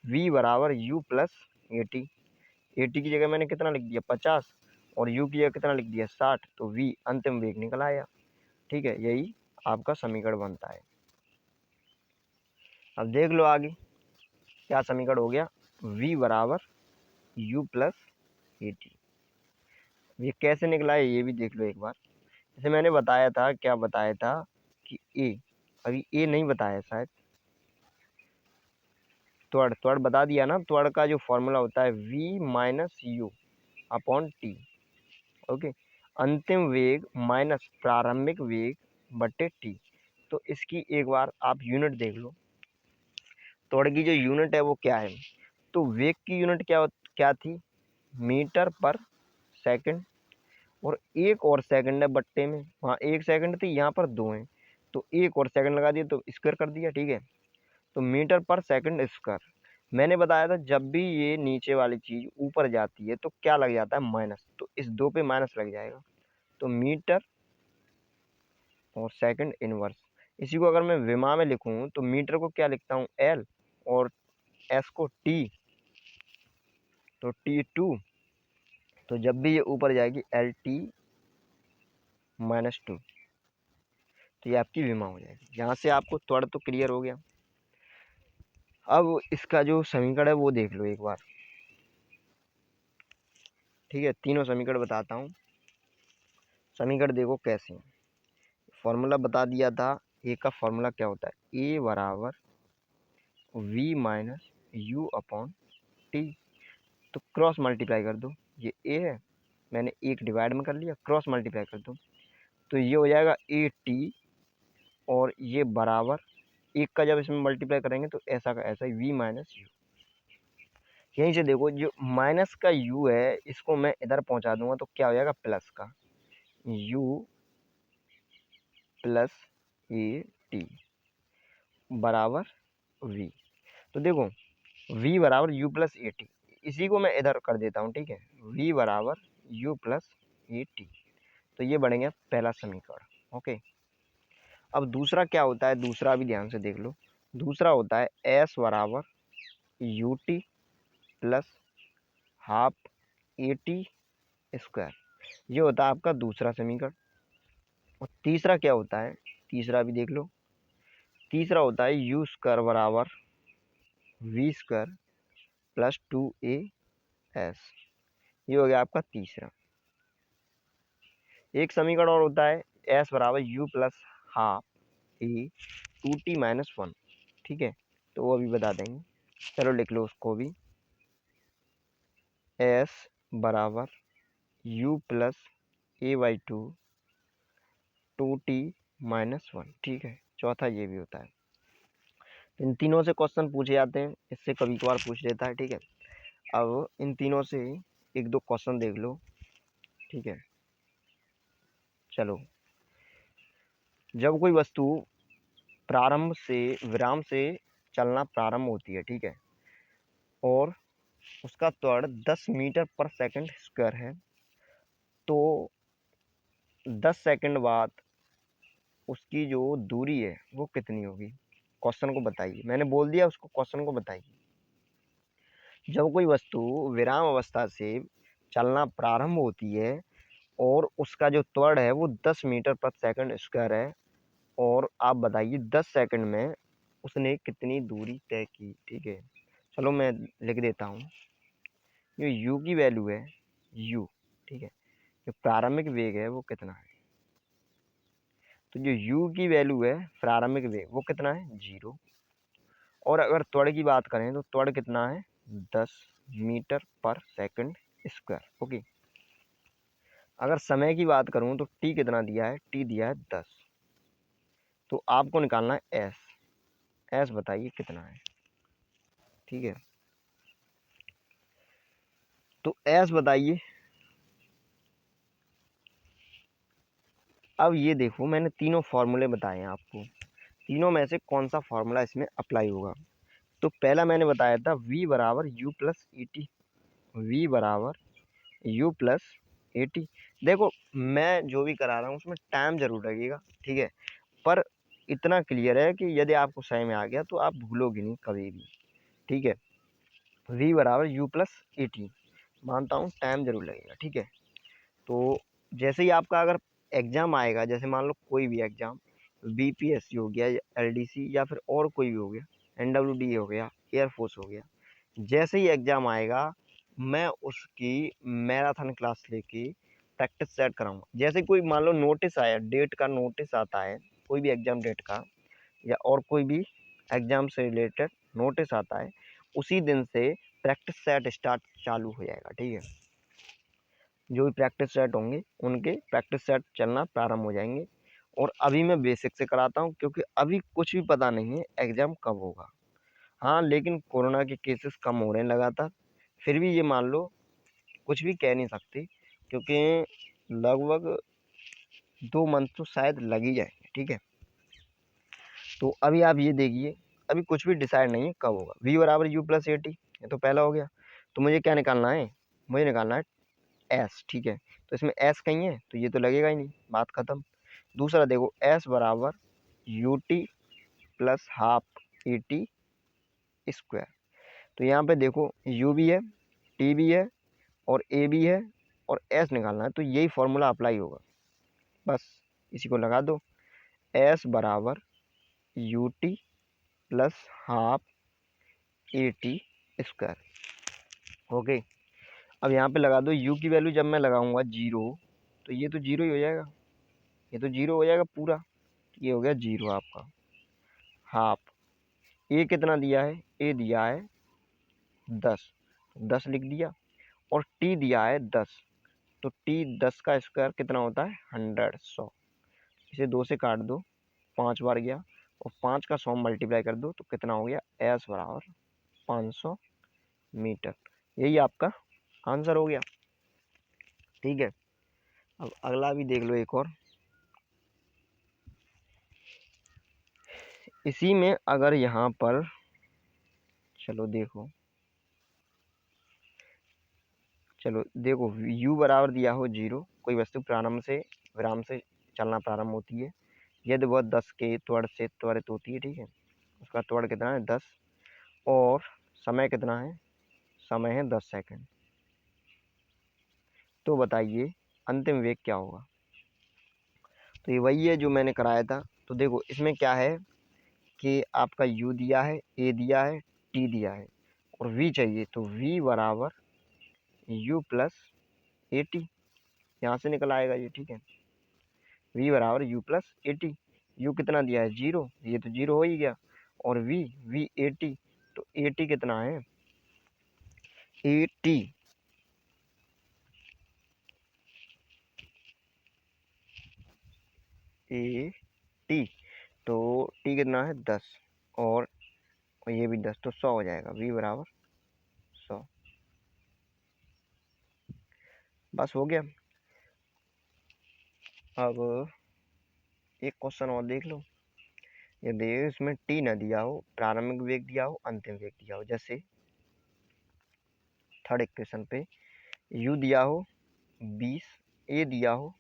v बराबर u प्लस ए टी। की जगह मैंने कितना लिख दिया 50, और u की जगह कितना लिख दिया 60, तो v अंतिम वेग निकल आया, ठीक है। यही आपका समीकरण बनता है। अब देख लो आगे क्या समीकरण हो गया, v बराबर u प्लस ए टी। ये कैसे निकला है ये भी देख लो एक बार। जैसे मैंने बताया था, क्या बताया था कि ए, अभी ए नहीं बताया शायद, त्वरण बता दिया ना। त्वरण का जो फॉर्मूला होता है v minus you upon T. Okay, अंतिम वेग माइनस प्रारंभिक वेग बटे टी। तो इसकी एक बार आप यूनिट देख लो, त्वरण की जो यूनिट है वो क्या है। तो वेग की यूनिट क्या थी, मीटर पर सेकंड, और एक और सेकंड है बट्टे में, वहाँ एक सेकंड थी यहाँ पर दो हैं, तो एक और सेकंड लगा दिया तो स्क्वायर कर दिया, ठीक है। तो मीटर पर सेकंड स्क्वायर, मैंने बताया था जब भी ये नीचे वाली चीज़ ऊपर जाती है तो क्या लग जाता है, माइनस, तो इस 2 पे माइनस लग जाएगा। तो मीटर और सेकंड इनवर्स, इसी को अगर मैं विमा में लिखूं तो मीटर को क्या लिखता हूँ, एल, और एस को टी, तो T2, तो जब भी ये ऊपर जाएगी LT -2, तो ये आपकी विमा हो जाएगी। यहाँ से आपको त्वरण तो क्लियर हो गया। अब इसका जो समीकरण है वो देख लो एक बार, ठीक है। तीनों समीकरण बताता हूँ। समीकरण देखो कैसे हैं। फॉर्मूला बता दिया था, ए का फॉर्मूला क्या होता है, ए बराबर V minus you upon T. तो क्रॉस मल्टीप्लाई कर दो, ये ए है, मैंने एक डिवाइड में कर लिया, क्रॉस मल्टीप्लाई कर दो, तो ये हो जाएगा ए टी, और ये बराबर एक का जब इसमें मल्टीप्लाई करेंगे तो ऐसा का ऐसा ही V माइनस यू। यहीं से देखो जो माइनस का u है इसको मैं इधर पहुंचा दूंगा तो क्या हो जाएगा, प्लस का u प्लस ए टी बराबर v। तो देखो v बराबर u प्लस ए टी, इसी को मैं इधर कर देता हूँ, ठीक है। v बराबर u प्लस ए टी, तो ये बनेगा पहला समीकरण। ओके, अब दूसरा क्या होता है, दूसरा भी ध्यान से देख लो। दूसरा होता है s बराबर U T plus half A T square, ये होता है आपका दूसरा समीकरण। और तीसरा क्या होता है, तीसरा भी देख लो। तीसरा होता है यू स्क्वायर बराबर वी स्क्वायर प्लस 2as, ये हो गया आपका तीसरा। एक समीकरण और होता है एस बराबर you plus half A 2t minus 1, ठीक है, तो वो अभी बता देंगे। चलो लिख लो उसको भी, एस बराबर you plus A by 2 T minus 1, ठीक है। चौथा ये भी होता है। इन तीनों से क्वेश्चन पूछे जाते हैं, इससे कभी कभार पूछ लेता है, ठीक है। अब इन तीनों से एक दो क्वेश्चन देख लो, ठीक है। चलो, जब कोई वस्तु प्रारंभ से विराम से चलना प्रारंभ होती है, ठीक है, और उसका त्वरण 10 मीटर पर सेकंड स्क्वायर है, तो 10 सेकंड बाद उसकी जो दूरी है वो कितनी होगी, क्वेश्चन को बताइए। मैंने बोल दिया, उसको क्वेश्चन को बताइए। जब कोई वस्तु विराम अवस्था से चलना प्रारंभ होती है और उसका जो त्वरण है वो 10 मीटर पर सेकंड स्क्वायर है, और आप बताइए 10 सेकंड में उसने कितनी दूरी तय की, ठीक है। चलो मैं लिख देता हूँ, जो u की वैल्यू है u, ठीक है, जो प्रारंभिक वेग है वो कितना है, तो जो u की वैल्यू है प्रारंभिक वेग वो कितना है, 0। और अगर त्वरण की बात करें तो त्वरण कितना है, 10 मीटर पर सेकंड स्क्वायर। ओके, अगर समय की बात करूं तो t कितना दिया है, t दिया है 10, तो आपको निकालना है s बताइए कितना है, ठीक है। तो s बताइए। अब ये देखो मैंने तीनों फार्मूले बताए हैं आपको, तीनों में से कौन सा फार्मूला इसमें अप्लाई होगा। तो पहला मैंने बताया था v बराबर u plus a t, v बराबर u प्लस ए टी। देखो मैं जो भी करा रहा हूँ उसमें टाइम जरूर लगेगा, ठीक है, पर इतना क्लियर है कि यदि आपको सही में आ गया तो आप भूलोगे नहीं कभी भी, ठीक है। v बराबर u प्लस ए टी, मानता हूँ टाइम जरूर लगेगा, ठीक है। तो जैसे ही आपका अगर एग्ज़ाम आएगा, जैसे मान लो कोई भी एग्ज़ाम बीपीएससी हो गया या एलडीसी या फिर और कोई भी हो गया, एनडब्ल्यूडी हो गया, एयरफोर्स हो गया, जैसे ही एग्ज़ाम आएगा मैं उसकी मैराथन क्लास लेके प्रैक्टिस सेट कराऊंगा। जैसे कोई मान लो नोटिस आया, डेट का नोटिस आता है, कोई भी एग्ज़ाम डेट का या और कोई भी एग्ज़ाम से रिलेटेड नोटिस आता है, उसी दिन से प्रैक्टिस सेट स्टार्ट चालू हो जाएगा, ठीक है। जो भी प्रैक्टिस सेट होंगे उनके प्रैक्टिस सेट चलना प्रारंभ हो जाएंगे। और अभी मैं बेसिक से कराता हूँ क्योंकि अभी कुछ भी पता नहीं है एग्ज़ाम कब होगा। हाँ, लेकिन कोरोना के केसेस कम हो रहे हैं लगातार, फिर भी ये मान लो कुछ भी कह नहीं सकते, क्योंकि लगभग 2 मंथ तो शायद लग ही जाएंगे, ठीक है। तो अभी आप ये देखिए, अभी कुछ भी डिसाइड नहीं है कब होगा। v बराबर u प्लस ए टी, ये तो पहला हो गया। तो मुझे क्या निकालना है, मुझे निकालना है s, ठीक है। तो इसमें s कहीं है तो ये तो लगेगा ही नहीं, बात खत्म। दूसरा देखो s बराबर U T plus half A T square. तो यहाँ पे देखो u भी है, t भी है और a भी है और s निकालना है, तो यही फॉर्मूला अप्लाई होगा। बस इसी को लगा दो, s बराबर U T plus half A T square. Okay, अब यहाँ पे लगा दो u की वैल्यू जब मैं लगाऊंगा 0, तो ये तो 0 ही हो जाएगा, ये तो 0 हो जाएगा पूरा। ये हो गया 0 आपका। हाफ ए कितना दिया है, ए दिया है 10, 10 लिख दिया। और टी दिया है 10, तो टी 10 का स्क्वायर कितना होता है 100, 100। इसे 2 से काट दो, 5 बार गया, और 5 का 100 मल्टीप्लाई कर दो तो कितना हो गया, एस बराबर 500 मीटर। यही आपका आंसर हो गया, ठीक है। अब अगला भी देख लो एक और। इसी में अगर यहाँ पर चलो देखो u बराबर दिया हो 0, कोई वस्तु प्रारंभ से विराम से चलना प्रारंभ होती है यदि वह 10 के त्वरण से त्वरित होती है, ठीक है। उसका त्वरण कितना है 10, और समय कितना है, समय है 10 सेकंड। तो बताइए अंतिम वेग क्या होगा। तो ये वही है जो मैंने कराया था। तो देखो इसमें क्या है कि आपका u दिया है, a दिया है, t दिया है और v चाहिए। तो v बराबर u प्लस ए टी, यहाँ से निकल आएगा ये, ठीक है। v बराबर u plus a T, you कितना दिया है 0, ये तो 0 हो ही गया। और v ए टी, तो ए टी कितना है, ए टी ए टी, तो टी कितना है 10, और ये भी 10, तो 100 हो जाएगा। v बराबर 100, बस हो गया। अब एक क्वेश्चन और देख लो। यदि इसमें टी न दिया हो, प्रारंभिक वेग दिया हो, अंतिम वेग दिया हो, जैसे थर्ड इक्वेशन पे u दिया हो 20, a दिया हो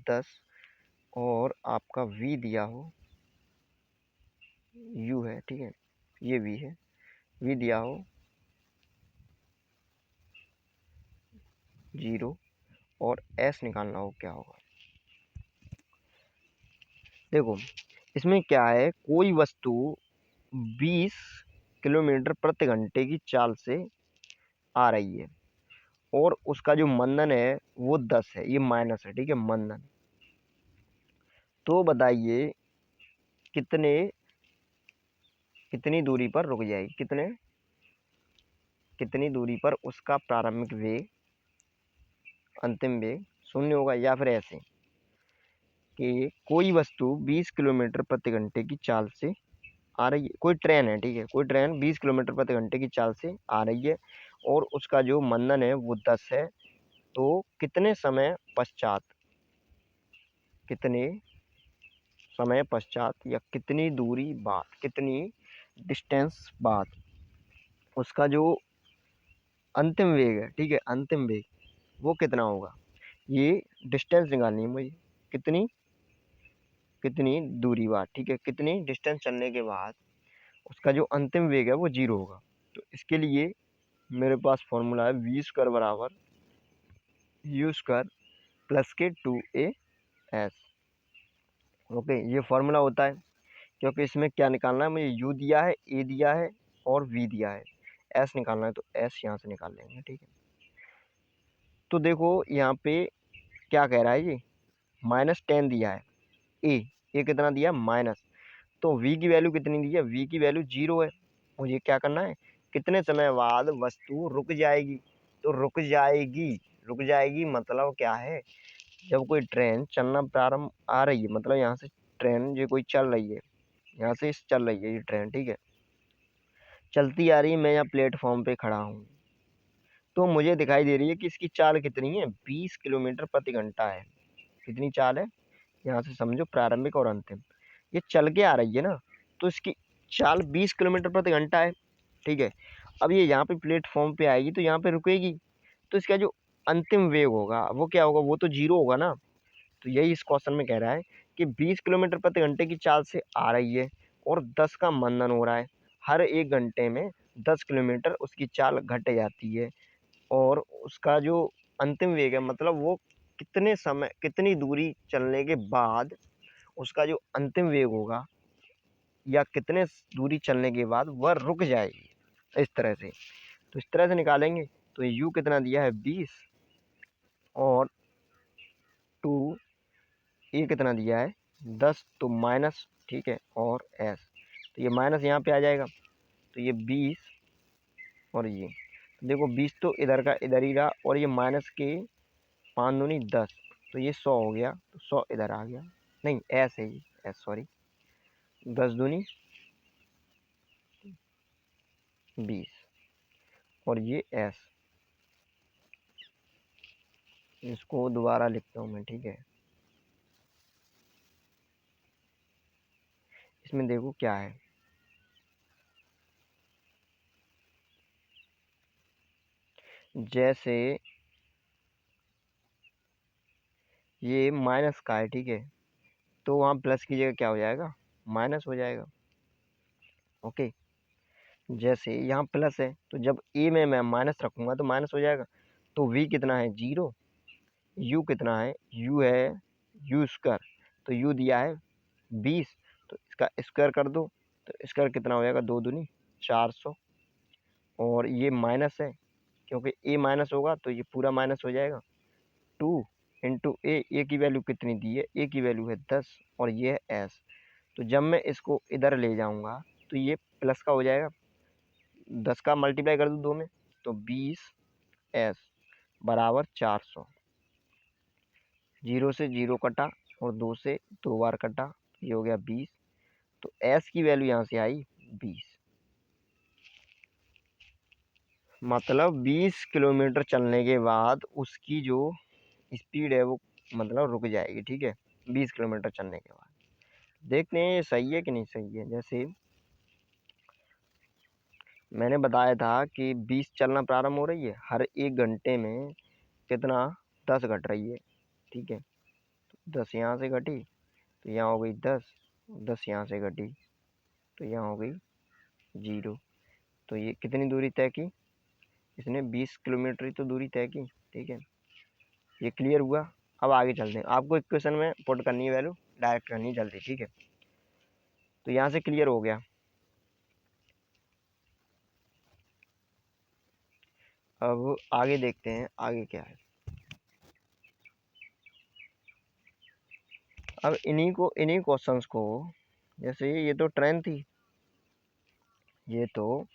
10 और आपका v दिया हो, u है, ठीक है, ये v है, v दिया हो 0 और s निकालना हो, क्या होगा। देखो इसमें क्या है, कोई वस्तु 20 किलोमीटर प्रति घंटे की चाल से आ रही है और उसका जो मंदन है वो 10 है, ये माइनस है, ठीक है, मंदन। तो बताइए कितनी दूरी पर रुक जाएगी, कितनी दूरी पर उसका प्रारंभिक वेग अंतिम वेग 0 होगा। या फिर ऐसे कि कोई वस्तु 20 किलोमीटर प्रति घंटे की चाल से आ रही है, कोई ट्रेन है, ठीक है, कोई ट्रेन 20 किलोमीटर प्रति घंटे की चाल से आ रही है और उसका जो मंदन है वो 10 है। तो कितने समय पश्चात या कितनी दूरी बाद, कितनी डिस्टेंस बाद उसका जो अंतिम वेग है, ठीक है, अंतिम वेग वो कितना होगा। ये डिस्टेंस निकालनी है मुझे, कितनी कितनी दूरी बाद, ठीक है, कितनी डिस्टेंस चलने के बाद उसका जो अंतिम वेग है वो 0 होगा। तो इसके लिए मेरे पास फॉर्मूला है v स्क्वायर बराबर u स्क्वायर प्लस के 2as। ओके, ये फॉर्मूला होता है क्योंकि इसमें क्या निकालना है मुझे, u दिया है, a दिया है और v दिया है, s निकालना है, तो s यहाँ से निकाल लेंगे, ठीक है। तो देखो यहाँ पे क्या कह रहा है, ये -10 दिया है, ए कितना दिया माइनस, तो v की वैल्यू कितनी दी है, v की वैल्यू 0 है। मुझे क्या करना है, कितने समय बाद वस्तु रुक जाएगी। तो रुक जाएगी मतलब क्या है, जब कोई ट्रेन चलना प्रारंभ आ रही है, मतलब यहाँ से ट्रेन जो कोई चल रही है, यहाँ से चल रही है ये ट्रेन, ठीक है, चलती आ रही है, मैं यहाँ प्लेटफॉर्म पे खड़ा हूँ, तो मुझे दिखाई दे रही है कि इसकी चाल कितनी है, 20 किलोमीटर प्रति घंटा है। कितनी चाल है, यहाँ से समझो प्रारंभिक और अंतिम, ये चल के आ रही है ना, तो इसकी चाल 20 किलोमीटर प्रति घंटा है, ठीक है। अब ये यहाँ पे प्लेटफॉर्म पे आएगी तो यहाँ पे रुकेगी, तो इसका जो अंतिम वेग होगा वो क्या होगा, वो तो 0 होगा ना। तो यही इस क्वेश्चन में कह रहा है कि 20 किलोमीटर प्रति घंटे की चाल से आ रही है और 10 का मंदन हो रहा है। हर 1 घंटे में 10 किलोमीटर उसकी चाल घट जाती है और उसका जो अंतिम वेग है, मतलब वो कितनी दूरी चलने के बाद उसका जो अंतिम वेग होगा या कितने दूरी चलने के बाद वह रुक जाएगी, इस तरह से। तो इस तरह से निकालेंगे तो u कितना दिया है 20 और 2 ए कितना दिया है 10, तो माइनस, ठीक है, और s, तो ये माइनस यहाँ पे आ जाएगा, तो ये 20 और ये, तो देखो 20 तो इधर का इधर ही रहा और ये माइनस के 5 दूनी 10, तो ये 100 हो गया, तो 100 इधर आ गया, नहीं s है, ये s सॉरी, 10 दूनी 20 और ये s, इसको दोबारा लिखता हूँ मैं, ठीक है। इसमें देखो क्या है, जैसे ये माइनस का है, ठीक है, तो वहाँ प्लस की जगह क्या हो जाएगा, माइनस हो जाएगा। ओके, जैसे यहाँ प्लस है तो जब ए में मैं माइनस रखूँगा तो माइनस हो जाएगा। तो वी कितना है 0, यू कितना है, यू है यू स्क्वायर, तो यू दिया है 20, तो इसका स्क्वायर कर दो, तो स्क्वायर कितना हो जाएगा, 2 दूनी 400, और ये माइनस है क्योंकि ए माइनस होगा तो ये पूरा माइनस हो जाएगा। 2 इंटू ए की वैल्यू कितनी दी है, ए की वैल्यू है 10 और ये है एस, तो जब मैं इसको इधर ले जाऊंगा तो ये प्लस का हो जाएगा, 10 का मल्टीप्लाई कर दूँ 2 में, तो 20 एस बराबर 400, 0 से 0 कटा और 2 से 2 बार कटा, ये हो गया 20, तो एस की वैल्यू यहाँ से आई 20, मतलब 20 किलोमीटर चलने के बाद उसकी जो स्पीड है वो मतलब रुक जाएगी, ठीक है, 20 किलोमीटर चलने के बाद। देखते हैं ये सही है कि नहीं सही है। जैसे मैंने बताया था कि 20 चलना प्रारंभ हो रही है, हर 1 घंटे में कितना 10 घट रही है, ठीक है, 10 यहाँ से घटी तो यहाँ हो गई 10, 10 यहाँ से घटी तो यहाँ हो गई 0, तो ये कितनी दूरी तय की, इसने 20 किलोमीटर ही तो दूरी तय की, ठीक है। ये क्लियर हुआ। अब आगे चलते हैं, आपको इक्वेशन में पुट करनी है वैल्यू, डायरेक्ट करनी है जल्दी, ठीक है। तो यहाँ से क्लियर हो गया। अब आगे देखते हैं आगे क्या है। अब इन्हीं क्वेश्चंस को, जैसे ये तो ट्रेन थी, ये तो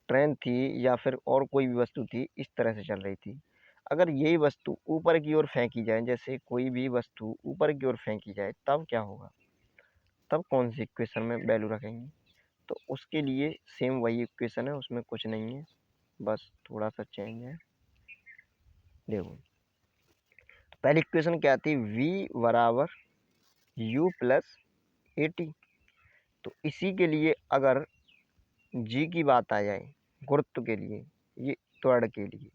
ट्रेन थी या फिर और कोई भी वस्तु थी, इस तरह से चल रही थी। अगर यही वस्तु ऊपर की ओर फेंकी जाए, जैसे कोई भी वस्तु ऊपर की ओर फेंकी जाए, तब क्या होगा, तब कौन सी इक्वेशन में वैल्यू रखेंगे। तो उसके लिए सेम वही इक्वेशन है, उसमें कुछ नहीं है, बस थोड़ा सा चेंज है। देखो पहली इक्वेशन क्या थी, v बराबर u प्लस ए टी। तो इसी के लिए अगर g की बात आ जाए, गुरुत्व के लिए, ये त्वरण के लिए,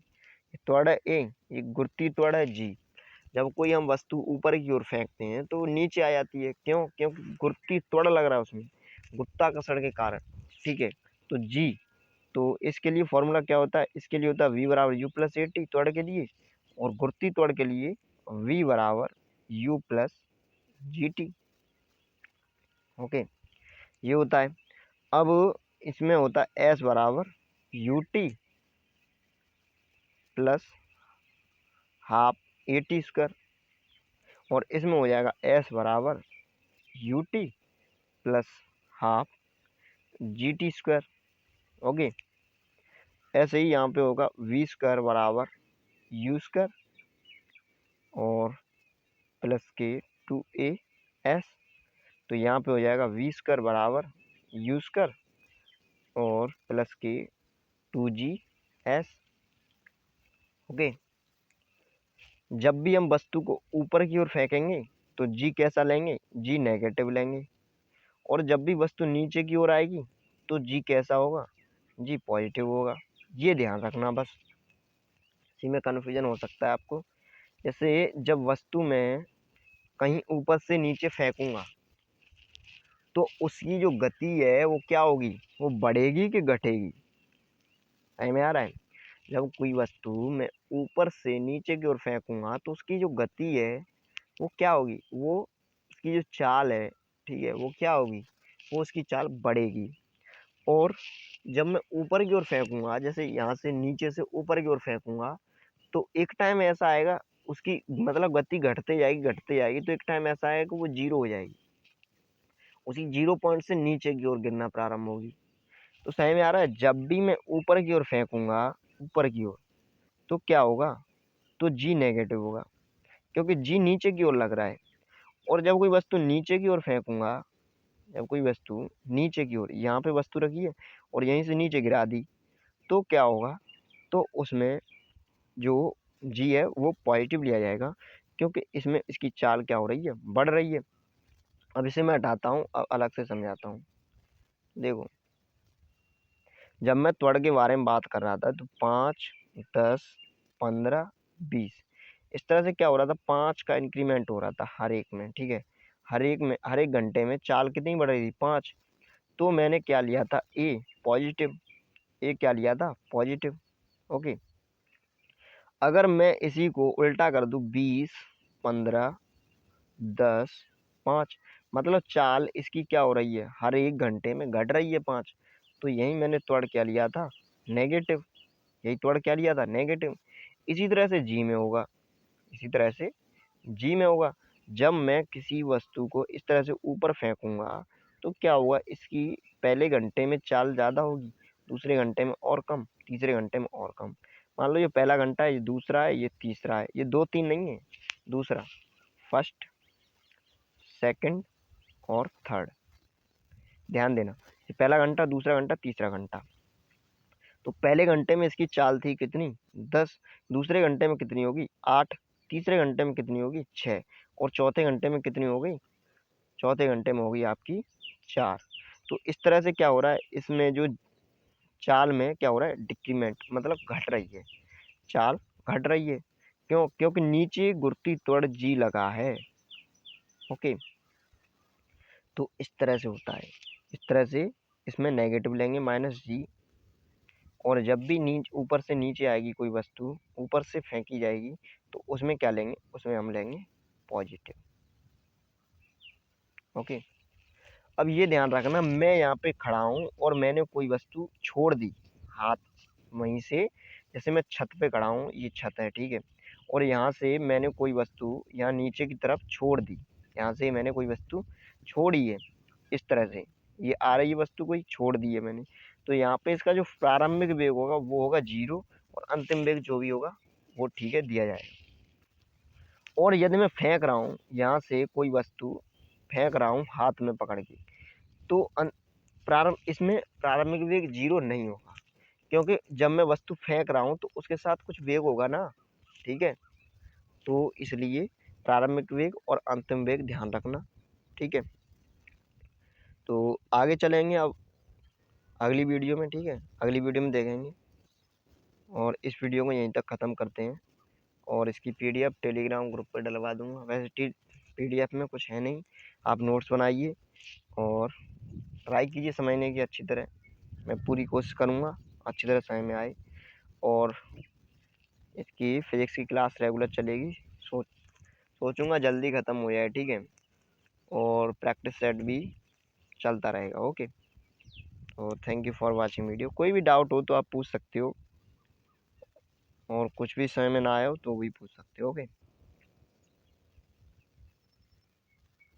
त्वरण ए, ये गुरुत्वीय त्वरण है जी। जब कोई हम वस्तु ऊपर की ओर फेंकते हैं तो नीचे आ जाती है, क्यों, क्योंकि गुरुत्वीय त्वरण लग रहा है उसमें, गुरुत्वाकर्षण के कारण, ठीक है। तो जी, तो इसके लिए फॉर्मूला क्या होता है, इसके लिए होता है v बराबर यू प्लस ए टी त्वरण के लिए, और गुरुत्वीय त्वरण के लिए v बराबर you plus G T. Okay, ये होता है। अब इसमें होता है एस बराबर U T plus half A T square, और इसमें हो जाएगा एस बराबर U T plus half G T square. Okay, ऐसे ही यहाँ पे होगा वी स्क्वायर बराबर यू स्क्वायर और प्लस के 2a एस, तो यहाँ पे हो जाएगा वी स्क्वायर बराबर यू स्क्वायर और प्लस के 2g एस। ओके, जब भी हम वस्तु को ऊपर की ओर फेंकेंगे तो g कैसा लेंगे, g नेगेटिव लेंगे, और जब भी वस्तु नीचे की ओर आएगी तो जी कैसा होगा, जी पॉजिटिव होगा। ये ध्यान रखना बस, इसी में कन्फ्यूजन हो सकता है आपको। जैसे जब वस्तु मैं कहीं ऊपर से नीचे फेंकूंगा तो उसकी जो गति है वो क्या होगी, वो बढ़ेगी कि घटेगी। समझ में आ रहा है? जब कोई वस्तु मैं ऊपर से नीचे की ओर फेंकूंगा तो उसकी जो गति है वो क्या होगी, वो उसकी जो चाल है, ठीक है, वो क्या होगी, वो उसकी चाल बढ़ेगी। और जब मैं ऊपर की ओर फेंकूंगा, जैसे यहाँ से नीचे से ऊपर की ओर फेंकूंगा, तो एक टाइम ऐसा आएगा उसकी मतलब गति घटते जाएगी, तो एक टाइम ऐसा आएगा कि वो जीरो हो जाएगी, उसी जीरो पॉइंट से नीचे की ओर गिरना प्रारंभ होगी। तो समझ में आ रहा है? जब भी मैं ऊपर की ओर फेंकूंगा, ऊपर की ओर, तो क्या होगा, तो जी नेगेटिव होगा, क्योंकि जी नीचे की ओर लग रहा है। और जब कोई वस्तु नीचे की ओर फेंकूंगा, जब कोई वस्तु नीचे की ओर, यहाँ पे वस्तु रखी है और यहीं से नीचे गिरा दी, तो क्या होगा, तो उसमें जो जी है वो पॉजिटिव लिया जाएगा, क्योंकि इसमें इसकी चाल क्या हो रही है, बढ़ रही है। अब इसे मैं हटाता हूँ, अब अलग से समझाता हूँ। देखो, जब मैं त्वरण के बारे में बात कर रहा था तो 5, 10, 15, 20 इस तरह से क्या हो रहा था, 5 का इंक्रीमेंट हो रहा था हर एक में, ठीक है। हर एक घंटे में चाल कितनी बढ़ रही थी, 5। तो मैंने क्या लिया था, ए पॉजिटिव, ए क्या लिया था, पॉजिटिव। ओके, अगर मैं इसी को उल्टा कर दूं, 20, 15, 10, 5, मतलब चाल इसकी क्या हो रही है, हर एक घंटे में घट रही है 5। तो यही मैंने त्वरण क्या लिया था, नेगेटिव। यही त्वरण क्या लिया था, नेगेटिव। इसी तरह से जी में होगा, इसी तरह से जी में होगा। जब मैं किसी वस्तु को इस तरह से ऊपर फेंकूंगा तो क्या होगा, इसकी पहले घंटे में चाल ज़्यादा होगी, दूसरे घंटे में और कम, तीसरे घंटे में और कम। मान लो ये पहला घंटा है, ये दूसरा है, ये तीसरा है, ये 2 3 नहीं है, दूसरा, फर्स्ट, सेकंड और थर्ड। ध्यान देना, ये पहला घंटा, दूसरा घंटा, तीसरा घंटा। तो पहले घंटे में इसकी चाल थी कितनी, 10, दूसरे घंटे में कितनी होगी, 8, तीसरे घंटे में कितनी होगी, 6, और चौथे घंटे में कितनी हो गई, चौथे घंटे में होगी आपकी 4। तो इस तरह से क्या हो रहा है, इसमें जो चाल में क्या हो रहा है, डिक्रीमेंट, मतलब घट रही है, चाल घट रही है। क्यों, क्योंकि नीचे गुरुत्वीय त्वरण जी लगा है। ओके, तो इस तरह से होता है, इस तरह से इसमें नेगेटिव लेंगे, -g। और जब भी ऊपर से नीचे आएगी कोई वस्तु, ऊपर से फेंकी जाएगी, तो उसमें क्या लेंगे, उसमें हम लेंगे पॉजिटिव। ओके, अब ये ध्यान रखना, मैं यहाँ पे खड़ा हूँ और मैंने कोई वस्तु छोड़ दी हाथ वहीं से, जैसे मैं छत पे खड़ा हूँ, ये छत है, ठीक है, और यहाँ से मैंने कोई वस्तु यहाँ नीचे की तरफ छोड़ दी, यहाँ से मैंने कोई वस्तु छोड़ी है, इस तरह से ये आ रही है वस्तु, कोई छोड़ दी है मैंने, तो यहाँ पे इसका जो प्रारंभिक वेग होगा वो होगा 0, और अंतिम वेग जो भी होगा वो, ठीक है, दिया जाएगा। और यदि मैं फेंक रहा हूँ, यहाँ से कोई वस्तु फेंक रहा हूँ हाथ में पकड़ के, तो इसमें प्रारंभिक वेग 0 नहीं होगा, क्योंकि जब मैं वस्तु फेंक रहा हूँ तो उसके साथ कुछ वेग होगा ना, ठीक है। तो इसलिए प्रारंभिक वेग और अंतिम वेग ध्यान रखना, ठीक है। तो आगे चलेंगे अब अगली वीडियो में, ठीक है, अगली वीडियो में देखेंगे। और इस वीडियो को यहीं तक ख़त्म करते हैं, और इसकी पीडीएफ टेलीग्राम ग्रुप पर डलवा दूंगा। वैसे पीडीएफ में कुछ है नहीं, आप नोट्स बनाइए और ट्राई कीजिए समझने की अच्छी तरह। मैं पूरी कोशिश करूँगा अच्छी तरह समझ में आए, और इसकी फिज़िक्स की क्लास रेगुलर चलेगी। सोचूंगा जल्दी ख़त्म हो जाए, ठीक है, और प्रैक्टिस सेट भी चलता रहेगा। ओके, तो thank you for watching video. कोई भी डाउट हो तो आप पूछ सकते हो, और कुछ भी समझ में ना आए हो तो भी पूछ सकते हो। ओके।